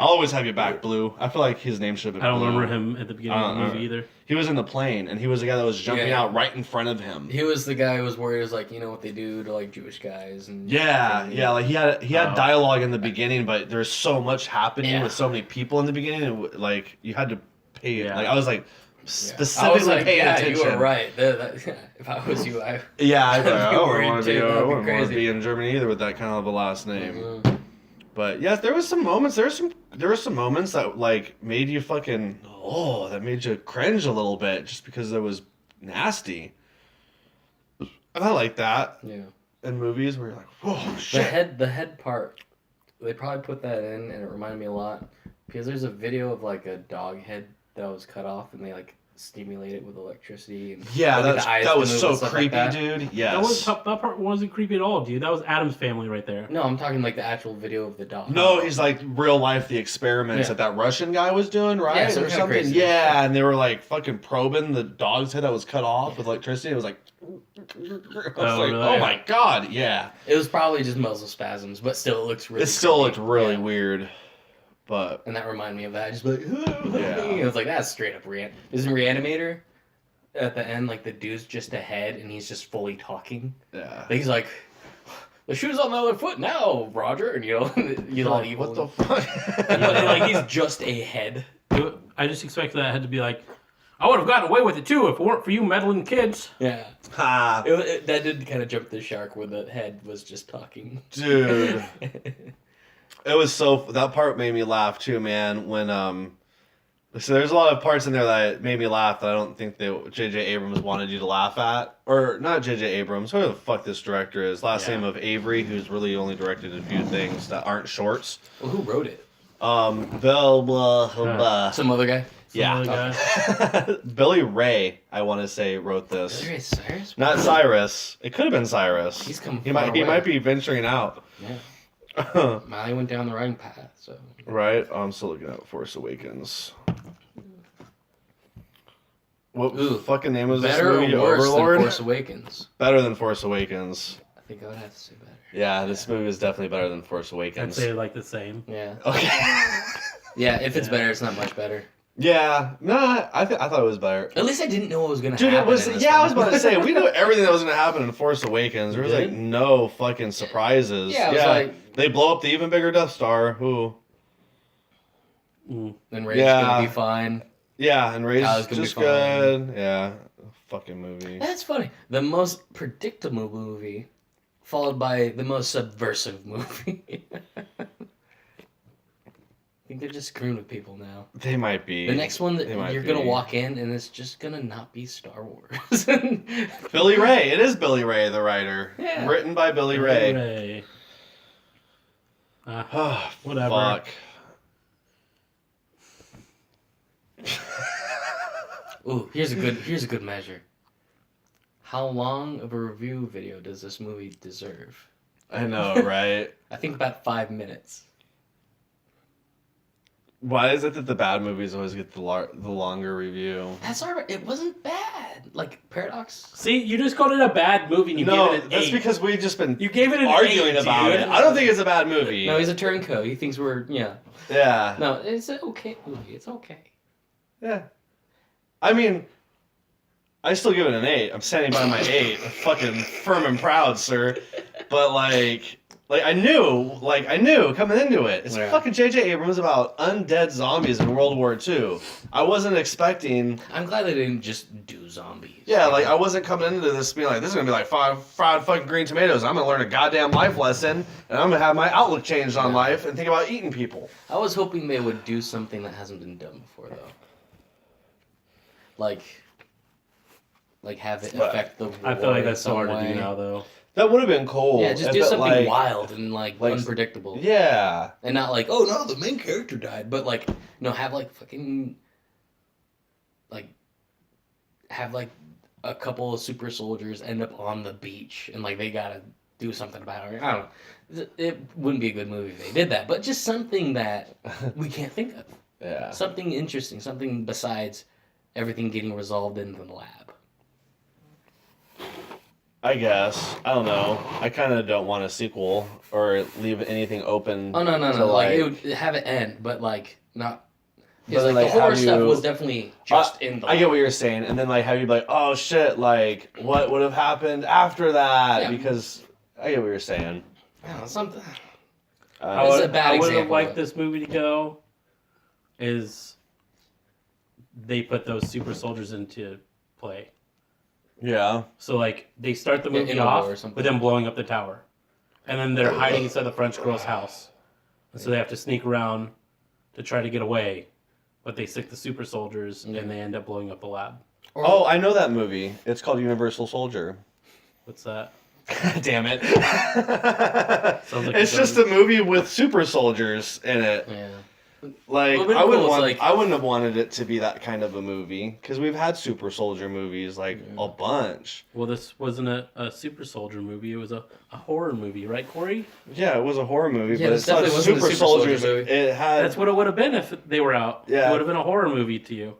I'll always have your back, Blue. I feel like his name should have been. I don't Blue. remember him at the beginning of the movie either. He was in the plane, and he was the guy that was jumping Yeah. out right in front of him. He was the guy who was worried. It was like, you know what they do to like Jewish guys and Yeah, yeah. Like he had Oh. dialogue in the beginning, but there's so much happening Yeah. with so many people in the beginning, and like you had to pay. Yeah. Like I was like I specifically was like, paying yeah, attention. you were right. If I was you, I. Yeah, I I'd be don't worried want to be. too. I That'd be wouldn't want to crazy. be in Germany either with that kind of a last name. Mhm. But yeah, there was some moments. There were some moments that like made you fucking that made you cringe a little bit just because it was nasty. And I like that Yeah. in movies where you're like, whoa, shit. The head part, they probably put that in, and it reminded me a lot because there's a video of like a dog head that was cut off, and they like stimulate it with electricity. And Yeah, like, the eyes that can was move so and stuff like creepy, that. dude. That Yes. that part wasn't creepy at all, dude. That was Adam's family right there. No, I'm talking like the actual video of the dog. No, he's like real life the experiments Yeah. that Russian guy was doing, right? Yeah, some or kinda something. crazy. Yeah, and they were like fucking probing the dog's head that was cut off with electricity. It was like, I was like, really? oh my god, yeah. It was probably just muscle spasms, but still it looks really. It still creepy. looked really Yeah. weird, but And that reminded me of that. Just like, Yeah. it was like that's straight up Isn't Reanimator? At the end, like the dude's just a head and he's just fully talking. yeah. Like, he's like, the shoe's on the other foot now, Roger, and you know, he's all evil. What the fuck? And, like he's just a head. I just expected that head to be like, I would have gotten away with it too if it weren't for you meddling kids. Yeah, Ha, that did kind of jump the shark where the head was just talking. dude. It was that part made me laugh too, man. When so there's a lot of parts in there that made me laugh that I don't think that J.J. Abrams wanted you to laugh at, or not J.J. Abrams. Who the fuck this director is? Last Yeah. name of Avery, who's really only directed a few things that aren't shorts. Well, who wrote it? Bill blah, blah. Some other guy. Yeah. Some other guy. Billy Ray, I want to say, wrote this. Is there a Cyrus? Not Cyrus. It could have been Cyrus. He's come He far might. He away. might be venturing out. Yeah. Miley went down the wrong path. So Right. I'm still looking at Force Awakens. What Ooh, fucking name was better this movie? or worse Overlord. than Force Awakens? Better than Force Awakens. I think I would have to say better. Yeah, this movie is definitely better than Force I'd Awakens. say like the same. Yeah. Okay. Yeah. If it's Yeah. better, it's not much better. Yeah. No, I thought it was better. At least I didn't know what was gonna Dude, happen. it was. in this Yeah, I was one. about to say we knew everything that was going to happen in Force Awakens. There was like Did? no fucking surprises. Yeah, it was like- they blow up the even bigger Death Star. Who? Mm. And Ray's Yeah. gonna be fine. Yeah, and Ray's Kylo's gonna be just fine. good. Yeah, fucking movie. That's funny. The most predictable movie, followed by the most subversive movie. I think they're just screwing with people now. They might be. The next one, They might you're gonna be. walk in and it's just gonna not be Star Wars. Billy Ray. It is Billy Ray, the writer. Yeah. Written by Billy Ray. Ray. Oh, Whatever. fuck. Ooh, here's a good measure. How long of a review video does this movie deserve? I know, right? I think about 5 minutes. Why is it that the bad movies always get the longer review? That's alright. It wasn't bad. Like Paradox. See, you just called it a bad movie and you gave it an 8. That's because we've just been You gave it an arguing 8, about dude. it. I don't think it's a bad movie. No, he's a turncoat. He thinks we're Yeah. No, it's an okay movie. It's okay. Yeah. I mean, I still give it an 8. I'm standing by my 8. I'm fucking firm and proud, sir. But like I knew coming into it. It's fucking J.J. Abrams about undead zombies in World War II. I wasn't expecting. I'm glad they didn't just do zombies. Yeah, like I wasn't coming into this being like, this is gonna be like fried fucking green tomatoes. I'm gonna learn a goddamn life lesson, and I'm gonna have my outlook changed on life and think about eating people. I was hoping they would do something that hasn't been done before, though. Like have it affect the war. I feel like that's so hard way. to do now, though. That would have been cool. Yeah, just do something wild and unpredictable. Yeah. And not like, oh no, the main character died, but like, have like fucking have like a couple of super soldiers end up on the beach and like they gotta do something about it. I don't know. It wouldn't be a good movie if they did that, but just something that we can't think of. Yeah. Something interesting, something besides everything getting resolved in the lab. I guess. I don't know. I kind of don't want a sequel or leave anything open. Oh no! Like it would have it end, but like not. Because But, like, the horror have stuff you- was definitely just in the. I get what you're saying, and then like have you be like, oh shit, like what would have happened after that? Yeah. Because I get what you're saying. I don't know, something. I It's would, a bad I would have example, liked though. this movie to go is they put those super soldiers into play. Yeah. So like they start the Yeah, movie in a war or off something. with them blowing up the tower, and then they're hiding inside the French girl's house, and so they have to sneak around to try to get away, but they stick the super soldiers and they end up blowing up the lab. Oh, I know that movie. It's called Universal Soldier. What's that? Damn it. Sounds like It's just a movie with super soldiers in it. Yeah. Like Well, but I wouldn't cool, want, it's like- I wouldn't have wanted it to be that kind of a movie because we've had super soldier movies like a bunch. Well, this wasn't a super soldier movie. It was a horror movie, right, Corey? Yeah, it was a horror movie, Yeah, but this it's not definitely wasn't a super super soldier soldiers. movie. It had That's what it would have been if they were out. Yeah. It would have been a horror movie to you.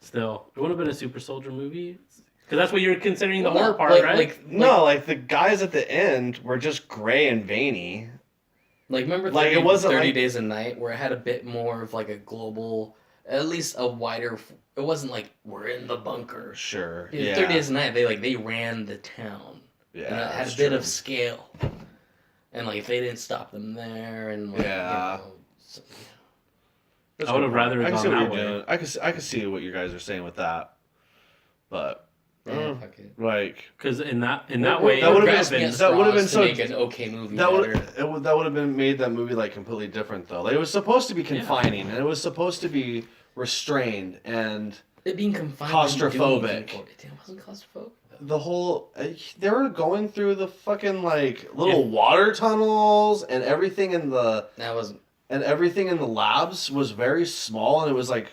Still, it would have been a super soldier movie because that's what you're considering the Well, horror no, part, right? no, like the guys at the end were just gray and veiny. Like remember 30, Like, it wasn't 30 like- Days a Night where it had a bit more of like a global, at least a wider. It wasn't like we're in the bunker. Sure. Yeah, Yeah. 30 Days a Night they ran the town. Yeah. And it had a that's bit true. of scale. And like if they didn't stop them there and like, Yeah. so, That's I would have good. rather I can gone see what that you're way. doing. I can see what you guys are saying with that, but yeah, fuck it. like Because in that That way, would've it been- would've been- that would've been to so- make an okay movie. that better. would have been made that movie like completely different though. Like, it was supposed to be confining and it was supposed to be restrained and It being confined. Claustrophobic. It wasn't claustrophobic. the whole they were going through the fucking like little water tunnels and everything in the That was labs was very small and it was like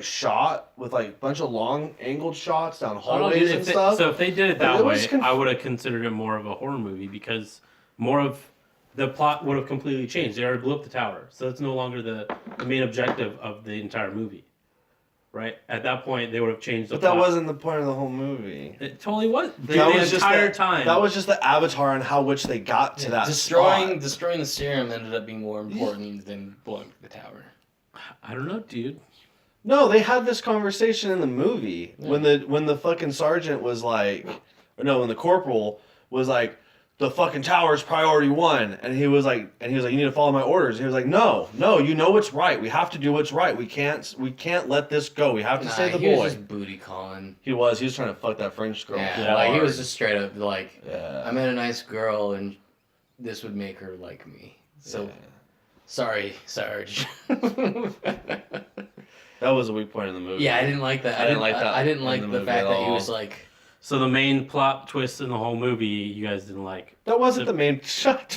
shot with like a bunch of long angled shots down I don't know, hallways dude, and if they- stuff. So if they did it Like, that it way, was I would have considered it more of a horror movie because more of the plot would have completely changed. They already blew up the tower, so it's no longer the main objective of the entire movie. Right? At that point, they would have changed the But that plot. wasn't the point of the whole movie. It totally was. The That was just entire the- time. That was just the avatar and how which they got to that destroying spot. the serum ended up being more important than blowing up the tower. I don't know, dude. No, they had this conversation in the movie when the fucking sergeant was like, or no, when the corporal was like, the fucking tower's priority 1, and he was like, you need to follow my orders. And he was like, no, you know what's right. We have to do what's right. We can't let this go. We have to save the he boy. was just booty calling. He was trying to fuck that French girl. Yeah, like he hard. was just straight up like, Yeah. I met a nice girl and this would make her like me. So, Yeah. sorry, Sarge. That was a weak point in the movie. Yeah, I didn't like that. I didn't like that I didn't in like the the movie fact at that he all. was like. So the main plot twist in the whole movie, you guys didn't like. That wasn't the main shot.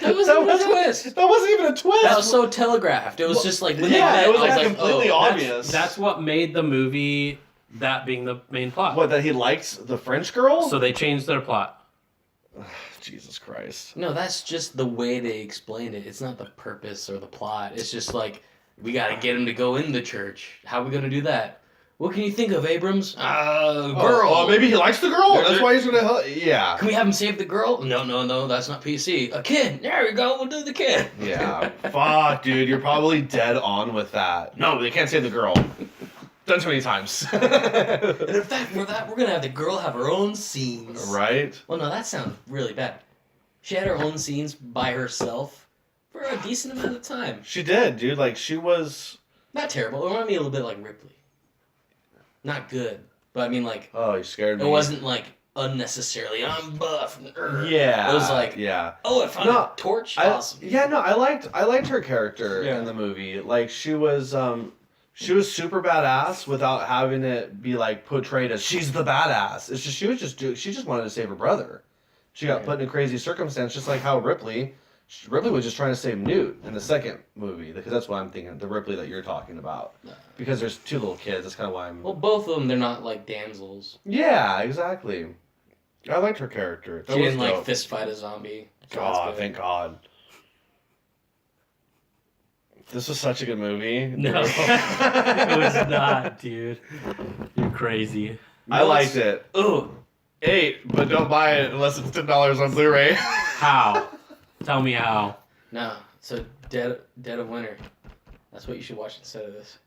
That wasn't a twist. That wasn't even a twist. That was so telegraphed. It was just like when yeah, they met, it was I like was completely oh, obvious. That's what made the movie that being the main plot. What, that he likes the French girl? So they changed their plot. Jesus Christ. No, that's just the way they explain it. It's not the purpose or the plot. It's just like, we gotta get him to go in the church. How are we gonna do that? What can you think of, Abrams? Girl. Oh, maybe he likes the girl. That's why he's gonna help. Yeah. Can we have him save the girl? No, that's not PC. A kid. There we go. We'll do the kid. Yeah. Fuck, dude. You're probably dead on with that. No, they can't save the girl. Done too many times. And in fact, for that, we're gonna have the girl have her own scenes. Right? Well, no, that sounds really bad. She had her own scenes by herself for a decent amount of time. She did, dude. Like, she was... Not terrible. It reminded me a little bit like Ripley. Not good, but I mean, like... Oh, you scared me. It wasn't, like, unnecessarily, I'm buff. Yeah. It was like, yeah. Oh, I found a torch? Awesome. Yeah, no, I liked her character in the movie. Like, she was super badass without having it be, like, portrayed as she's the badass. It's just, she just wanted to save her brother. She got put in a crazy circumstance, just like how Ripley was just trying to save Newt in the second movie, because that's what I'm thinking, the Ripley that you're talking about. Because there's two little kids, that's kind of why I'm... Well, both of them, they're not, like, damsels. Yeah, exactly. I liked her character. She didn't, like, fist fight a zombie. So God, thank God. This was such a good movie. No, it was not, dude. You're crazy. I liked it. Ooh. 8, but don't buy it unless it's $10 on Blu-ray. How? Tell me how. No, so Dead of Winter. That's what you should watch instead of this.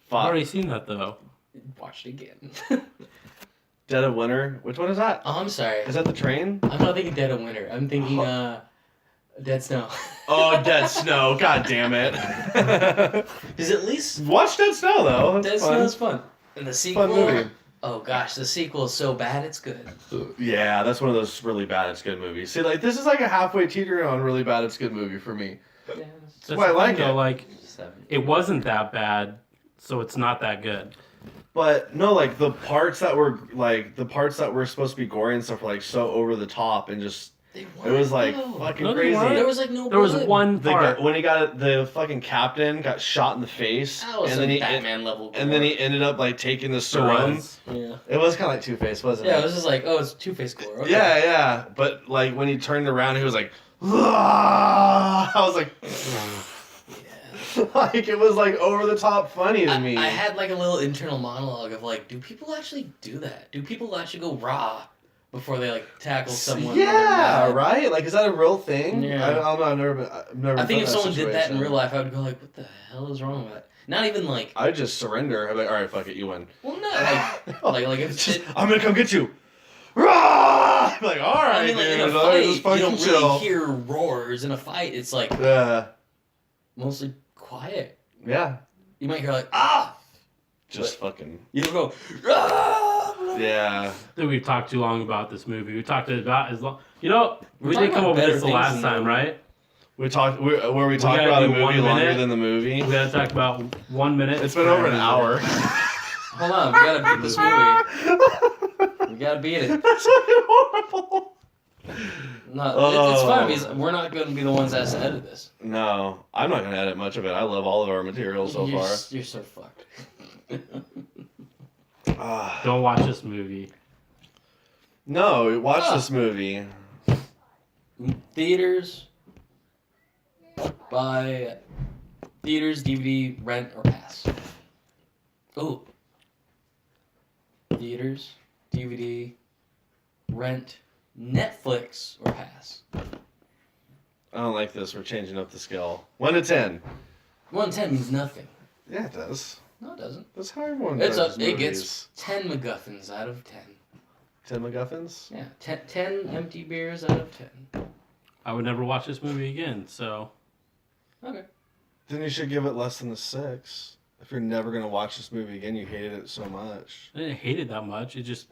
Fuck. I've already seen that, though. Watch it again. Dead of Winter? Which one is that? Oh, I'm sorry. Is that the train? I'm not thinking Dead of Winter. I'm thinking Dead Snow. Oh, Dead Snow. God damn it. Is at least... Watch Dead Snow, though. Dead Snow is fun. And the sequel... Fun movie. Oh, gosh. The sequel is so bad, it's good. Yeah, that's one of those really bad, it's good movies. See, like, this is like a halfway teeter on really bad, it's good movie for me. Yeah, That's why I like it. Like, it wasn't that bad, so it's not that good. But no, like the parts that were supposed to be gory and stuff were like so over the top and just it was like fucking crazy. There was like no. There was blood. one part when he got the fucking captain got shot in the face, That was and then he Batman level. and then he ended up like taking the serum. Yeah, it was kind of like Two-Face, wasn't it? Yeah, it was just like, oh, it's Two-Face gore. Okay. Yeah, but like when he turned around, he was like, I was like. Like it was like over the top funny to me. I had like a little internal monologue of like, do people actually do that? Do people actually go raw before they like tackle someone? Yeah, right. Like, is that a real thing? Yeah. I don't know. I've never. I think if someone did that in situation. real life, I would go like, what the hell is wrong with that? Not even like. I'd just surrender. I'd be like, all right, fuck it, you win. Well, no, like if I'm gonna come get you. Rah! I'm like, all right, I mean, like dude, in a fight, you fucking don't chill. really hear roars in a fight. It's like mostly quiet. Yeah. You might hear like Just fucking. You don't go. Ah! Yeah. I think we've talked too long about this movie. We talked about as long. You know, we did talking come about over better this the things last than time, that. right? We talked about gotta a do movie 1 longer minute. than the movie. We gotta talk about 1 minute. It's been over an hour. Hold on, we gotta beat this movie. We gotta beat it. That's fucking horrible. No, it's fine because we're not going to be the ones that has to edit this. No, I'm not gonna edit much of it. I love all of our material so far. You're so fucked. Don't watch this movie. No, watch this movie. Theaters, buy theaters, DVD, rent, or pass. Oh. Theaters, DVD, rent, Netflix, or pass. I don't like this. We're changing up the scale. 1 to 10. 1 to 10 means nothing. Yeah, it does. No, it doesn't. That's how everyone It's does it movies. gets 10 MacGuffins out of 10. 10 MacGuffins? Yeah, 10 empty beers out of 10. I would never watch this movie again. So Okay. Then you should give it less than a 6. If you're never gonna watch this movie again, you hated it so much. I didn't hate it that much. It just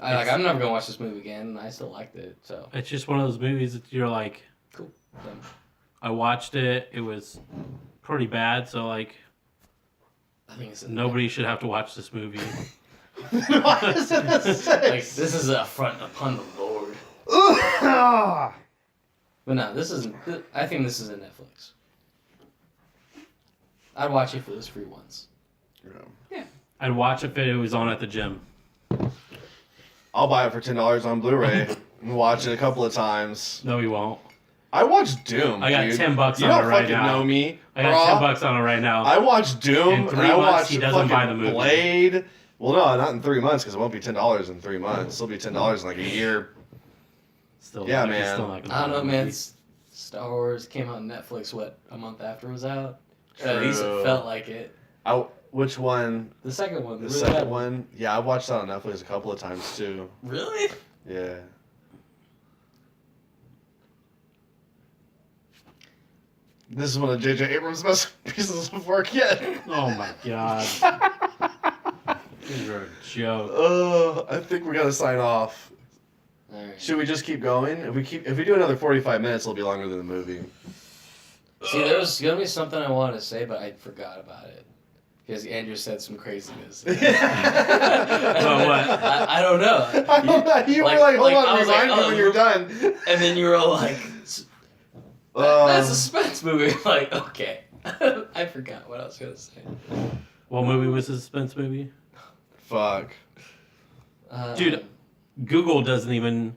I'm never gonna watch this movie again, and I still liked it. So it's just one of those movies that you're like, cool. Done. I watched it. It was pretty bad. So like, I think it's nobody should have to watch this movie. Why is it a 6? like this is a affront upon the Lord. But no, this isn't. I think this is a Netflix. I'd watch it if it was free once. Yeah. I'd watch if it was on at the gym. I'll buy it for $10 on Blu-ray and watch it a couple of times. No, we won't. I watched Doom. I got dude. $10 on it right now. You don't fucking know me. I got $10 on it right now. I watched Doom. In 3 and I months, watched he doesn't buy the movie. Blade. Well, no, not in 3 months because it won't be $10 in 3 months. It'll be $10 in like a year. Still, Yeah, he's man. Still not gonna I don't buy know, the man. movie. Star Wars came out on Netflix, a month after it was out? At True. least it felt like it. Which one? The second one. The second one? Yeah, I watched that on Netflix a couple of times too. Really? Yeah. This is one of J.J. Abrams' best pieces of work yet. Oh my god. You're a joke. I think we gotta sign off. All right. Should we just keep going? If we do another 45 minutes, it'll be longer than the movie. See, there was gonna be something I wanted to say, but I forgot about it because Andrew said some craziness. Well, what? I don't know. You were like, hold on, I was remind like, me oh, when you're done. And then you were all like, "That's a suspense movie." I'm like, okay, I forgot what I was gonna say. What movie was the suspense movie? Fuck. Dude, Google doesn't even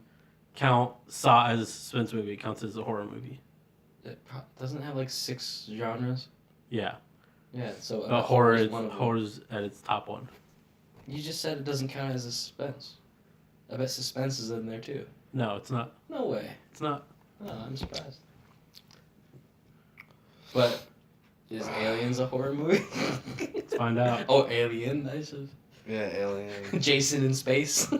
count Saw as a suspense movie. It counts as a horror movie. It doesn't it have like 6 genres. Yeah. Yeah, so But horror is is one of them. horror's at its top one. You just said it doesn't count as a suspense. I bet suspense is in there too. No, it's not. No way. It's not. Oh, I'm surprised. But is Aliens a horror movie? Let's find out. Oh, Alien. I should. Yeah, Alien. Jason in Space.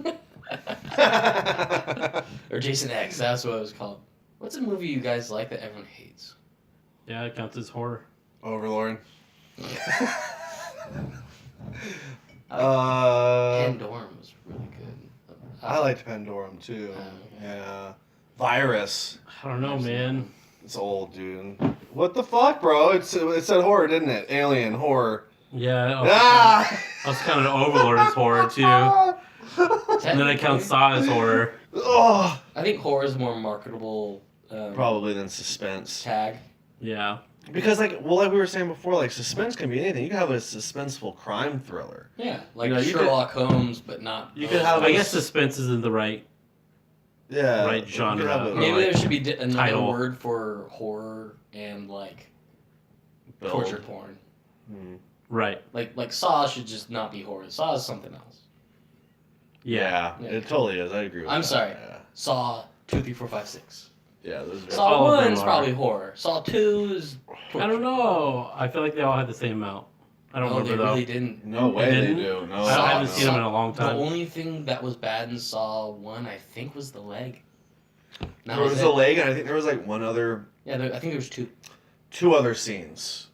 Or Jason X. That's what it was called. What's a movie you guys like that everyone hates? Yeah, it counts as horror. Overlord. Pandorum was really good. I liked Pandorum too. Okay. Yeah. Virus. I don't know, man. It's old, dude. What the fuck, bro? It said horror, didn't it? Alien horror. Yeah. I was Ah! counting Overlord as horror too. And then I count Saw as horror. Oh. I think horror is a more marketable Probably than suspense. tag. Yeah. Because like we were saying before, like suspense can be anything. You can have a suspenseful crime thriller. Yeah, like You know, you Sherlock Holmes, but not. you could have I guess suspense isn't the right. Yeah. Right you genre. could have a- Maybe like there should be another title. word for horror and like build. torture porn. Hmm. Right. Like Saw should just not be horror. Saw is something else. Yeah, Yeah. it totally is. I agree with I'm that. sorry. Yeah, Saw 2, 3, 4, 5, 6. yeah those are... Saw All of them 1 is are. probably horror. Saw 2 is. I don't know. I feel like they all had the same amount. I don't No, they remember though. really didn't. No way they didn't? do. No, I haven't no. seen them in a long The time. only thing that was bad in Saw 1, I think, was the leg. That There was it. a leg, and I think there was like Yeah, I think there was 2. two other scenes,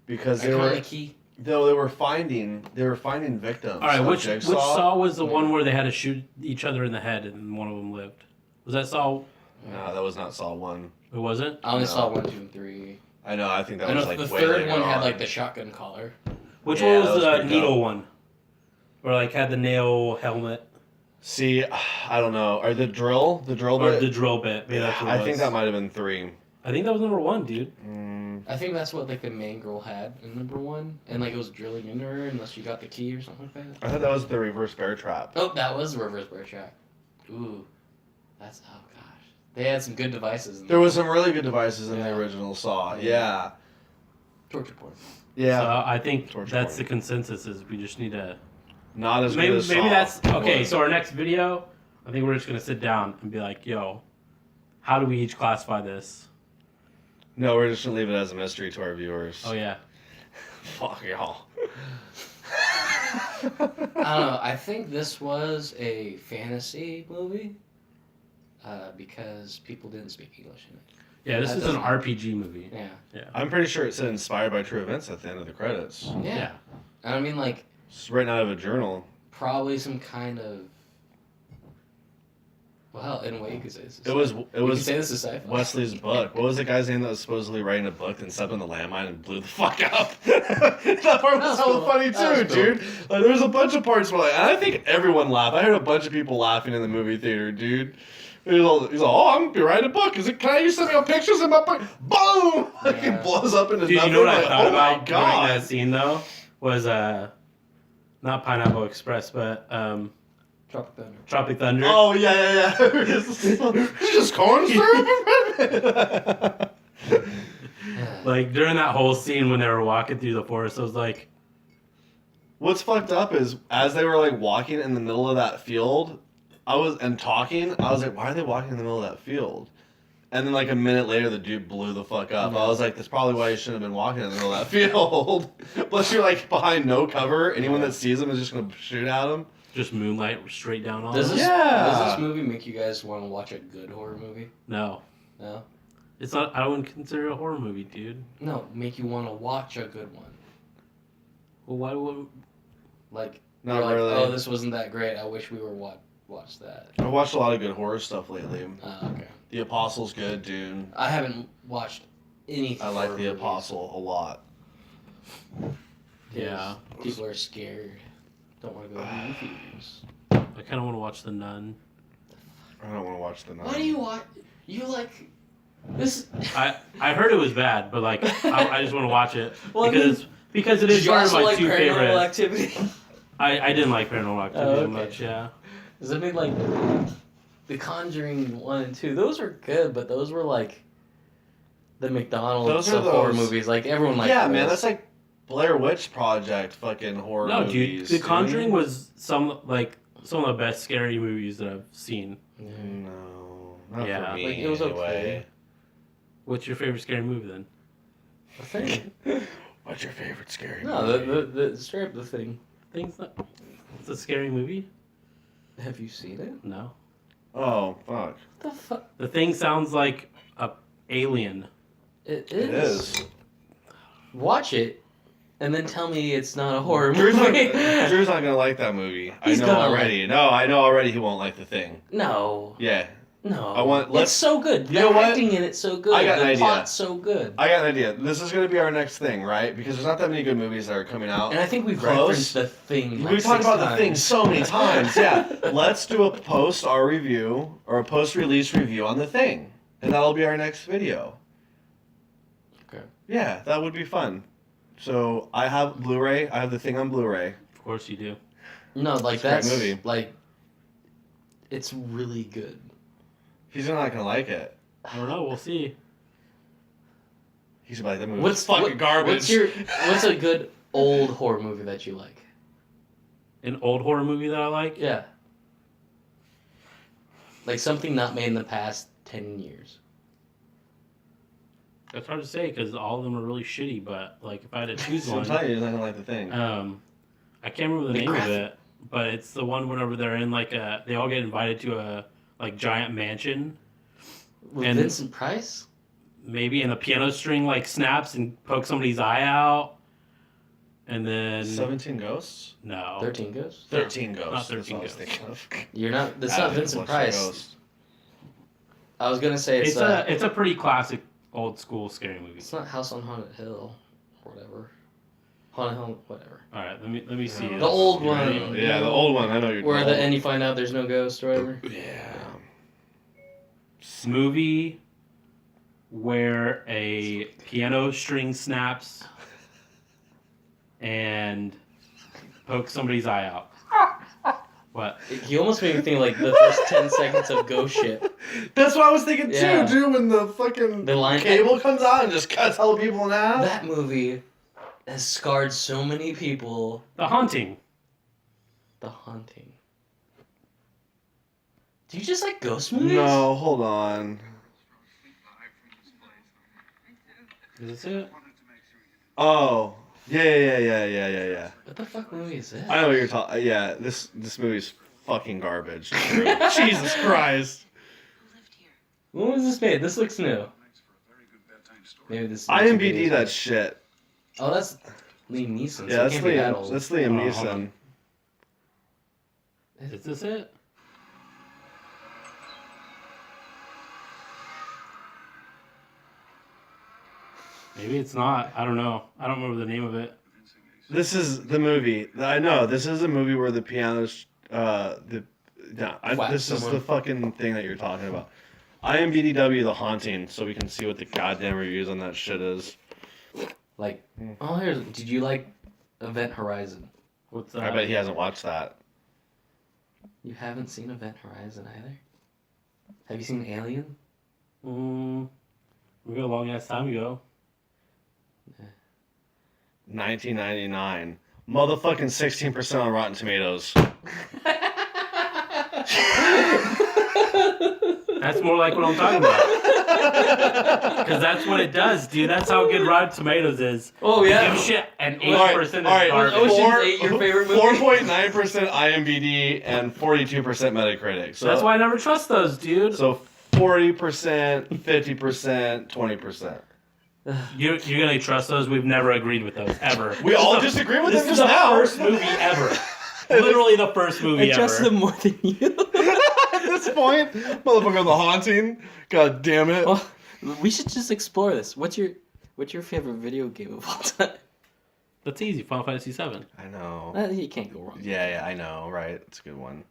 because they were Key. they were finding victims. All right, of which Jigsaw. Saw was the one where they had to shoot each other in the head and one of them lived? Was that Saw? No, that was not Saw 1. It wasn't. I only No. saw 1, 2, and 3. I know. I think that I was know like the way third later one had on. like the shotgun collar. Which Yeah, one that was was the pretty needle dope. one? Or like had the nail helmet See, I don't know. Or the drill or bit. the drill bit? Maybe that's what it I was. think that might have been 3. I think that was number 1, dude. I think that's what like the main girl had in number 1, and like it was drilling into her unless she got the key or something like that. I thought that was the reverse bear trap. Oh, that was reverse bear trap. Ooh, that's oh gosh, they had some good devices. In There was some really good devices in Yeah. the original Saw. Yeah. torture porn. Yeah. So I think Torture that's porn. the consensus. Is we just need to Not as maybe good as Saw. that's okay. was. So our next video, I think we're just gonna sit down and be like, "Yo, how do we each classify this?" No, we're just gonna leave it as a mystery to our viewers. Oh yeah. Fuck y'all. I don't know. I think this was a fantasy movie because people didn't speak English in it. Yeah, this That is an doesn't- RPG movie. Yeah. Yeah. I'm pretty sure it said inspired by true events at the end of the credits. Yeah. I mean, like It's written out of a journal. probably some kind of. Well, in a way, you could say this. Is It was you could say this is sci-fi. Wesley's book. What was the guy's name that was supposedly writing a book and stepped on the landmine and blew the fuck up? That part was That was so cool. funny That too, was cool. dude. Like, there was a bunch of parts where, like, and I think everyone laughed. I heard a bunch of people laughing in the movie theater, dude. He's like, oh, I'm gonna be writing a book. Can I use some of your pictures in my book? Boom! Like, he Yeah. blows up into Dude, nothing. you know what I like, thought oh my about during that god. scene though was not Pineapple Express, but Tropic Thunder. Oh yeah. Just going through. Like during that whole scene when they were walking through the forest, I was like, what's fucked up is as they were like walking in the middle of that field, I was like, why are they walking in the middle of that field? And then like a minute later, the dude blew the fuck up. I was like, that's probably why you shouldn't have been walking in the middle of that field. Plus, you're like behind no cover. Anyone that sees him is just gonna shoot at him. just moonlight straight down on Does them. this movie make you guys want to watch a good horror movie? No. No? It's not. I wouldn't consider it a horror movie, dude. No, make you want to watch a good one. Well, why would? Like, Not you're like, really. oh, this wasn't that great. I wish we were watch that. I've watched a lot of good horror stuff lately. Okay. The Apostle's good, dude. I haven't watched anything. I like horror The movies. Apostle a lot. Yeah. People are scared. Don't want to go to movie theaters. I kind of want to watch The Nun. I don't want to watch The Nun. Why do you watch? You like this? I heard it was bad, but like I just want to watch it Well, because it is Did you one of also my like two Paranormal favorite. Activity? I didn't like Paranormal Activity Oh, okay. much. Yeah. Does it mean like The Conjuring 1 and 2? Those were good, but those were like the McDonald's Those are of horror those- movies. Like everyone liked Yeah, those. man, that's like Blair Witch Project fucking horror No, movies. dude. The Conjuring was some of the best scary movies that I've seen. No, not Yeah. for me. Like, it was anyway. okay. What's your favorite scary movie then? The Thing. What's your favorite scary No, movie? the straight up The Thing. Things that. It's a scary movie. Have you seen it? No. Oh, fuck. What the fuck? The Thing sounds like a alien. It It is. Watch it, and then tell me it's not a horror Drew's not, movie. Drew's not gonna like that movie. He's I know gonna already. No, I know already he won't like The Thing. No. Yeah. No. let's- It's so good. You know the what? acting in it's so good. I got the an idea. plot's so good. I got an idea. This is gonna be our next thing, right? Because there's not that many good movies that are coming out. And I think we've Close. referenced The Thing like We talked 6 about times. The Thing so many times. Yeah. Let's do a post-R review or a post-release review on The Thing. And that'll be our next video. Okay. Yeah, that would be fun. So I have Blu-ray. I have The Thing on Blu-ray. Of course you do. No, like It's a great that's movie. like it's really good. He's not gonna like it. I don't know. We'll see. He's gonna be like, that movie What's was fucking garbage. What's a good old horror movie that you like? An old horror movie that I like. Yeah. Like something not made in the past 10 years. That's hard to say because all of them are really shitty. But like, if I had to choose I'm one, telling you, he's not gonna like The Thing. I can't remember the The name of graphic- it, but it's the one whenever they're in like they all get invited to a like giant mansion, With And- Vincent Price? maybe, and the piano string like snaps and pokes somebody's eye out, and then 17 Ghosts? no, 13 Ghosts? 13 Ghosts. Not 13 That's what I was Ghosts. thinking of. You're not. That's I not didn't Vincent watch Price. Ghost. I was gonna say it's a pretty classic old school scary movie. It's not House on Haunted Hill, or whatever. Haunted Hill, whatever. All right, let me see. Yeah. The old You one. know, yeah, the old one. I know you're. Where the the old- end you find out there's no ghost or whatever. Yeah. movie where a piano string snaps and pokes somebody's eye out. What? You almost made me think like the first 10 seconds of Ghost Ship. That's what I was thinking Yeah. too, dude. When the fucking The line- cable comes out and just cuts all the people in half. That movie has scarred so many people. The Haunting. The Haunting. Do you just like ghost movies? No, hold on. Is this it? Oh, yeah. What the fuck movie is this? I know what you're talking. Yeah, this movie's fucking garbage. Jesus Christ. When was this made? This looks new. Maybe this is IMBD that shit. Oh, that's Liam Neeson. So Yeah, it can't be that old. that's Liam Oh, hold Neeson. on. Is this it? Maybe it's not. I don't know. I don't remember the name of it. This is the movie. I know. This is a movie where the piano's Whack this is someone. the fucking thing that you're talking about. IMBDW The Haunting, so we can see what the goddamn reviews on that shit is. Like, oh, here's. Did you like Event Horizon? What's I that? bet he hasn't watched that. You haven't seen Event Horizon either? Have you seen Alien? We got a long ass time ago. 1999. Motherfucking 16% on Rotten Tomatoes. That's more like what I'm talking about. Because that's what it does, dude. That's how good Rotten Tomatoes is. Oh, yeah. Give shit an 8% is alright. garbage. Ocean's 8 your favorite movie? 4.9% IMDb and 42% Metacritic. So That's why I never trust those, dude. So 40%, 50%, 20%. You're gonna trust those? We've never agreed with those, ever. We all disagree with them This is just the now. first movie ever. Literally the first movie I trust ever. them more than you. At this point, motherfucker, The Haunting. God damn it. Well, we should just explore this. What's your favorite video game of all time? That's easy. Final Fantasy VII. I know. You can't go wrong. Yeah, I know, right? It's a good one.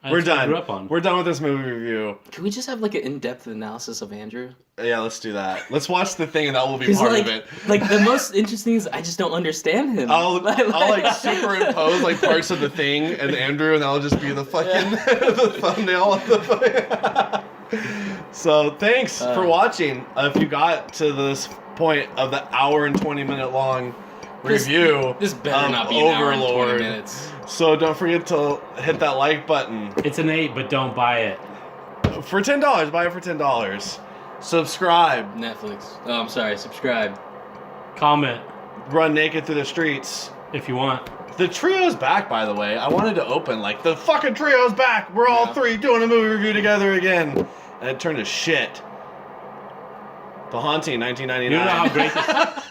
That's what I grew up on. We're done with this movie review. Can we just have like an in-depth analysis of Andrew? Yeah, let's do that. Let's watch the thing and that will be 'Cause, part like, of it. Like the most interesting is I just don't understand him. I'll like superimpose like parts of the thing and Andrew, and that'll just be the fucking the thumbnail of the. So thanks for watching. If you got to this point of the hour and 20-minute long review, This better of not be an hour and 20 Overlord. minutes. So don't forget to hit that like button. It's an 8, but don't buy it. For $10, buy it for $10. Subscribe. Netflix. Oh, I'm sorry. Subscribe. Comment Run naked through the streets. if you want. The trio's back, by the way. I wanted to open like the fucking trio's back. We're all three doing a movie review together again, and it turned to shit. The Haunting, 1999. You know how great this.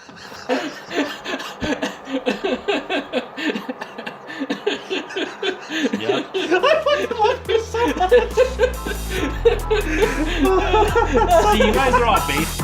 Yep. I fucking love this so much. See, you guys are all based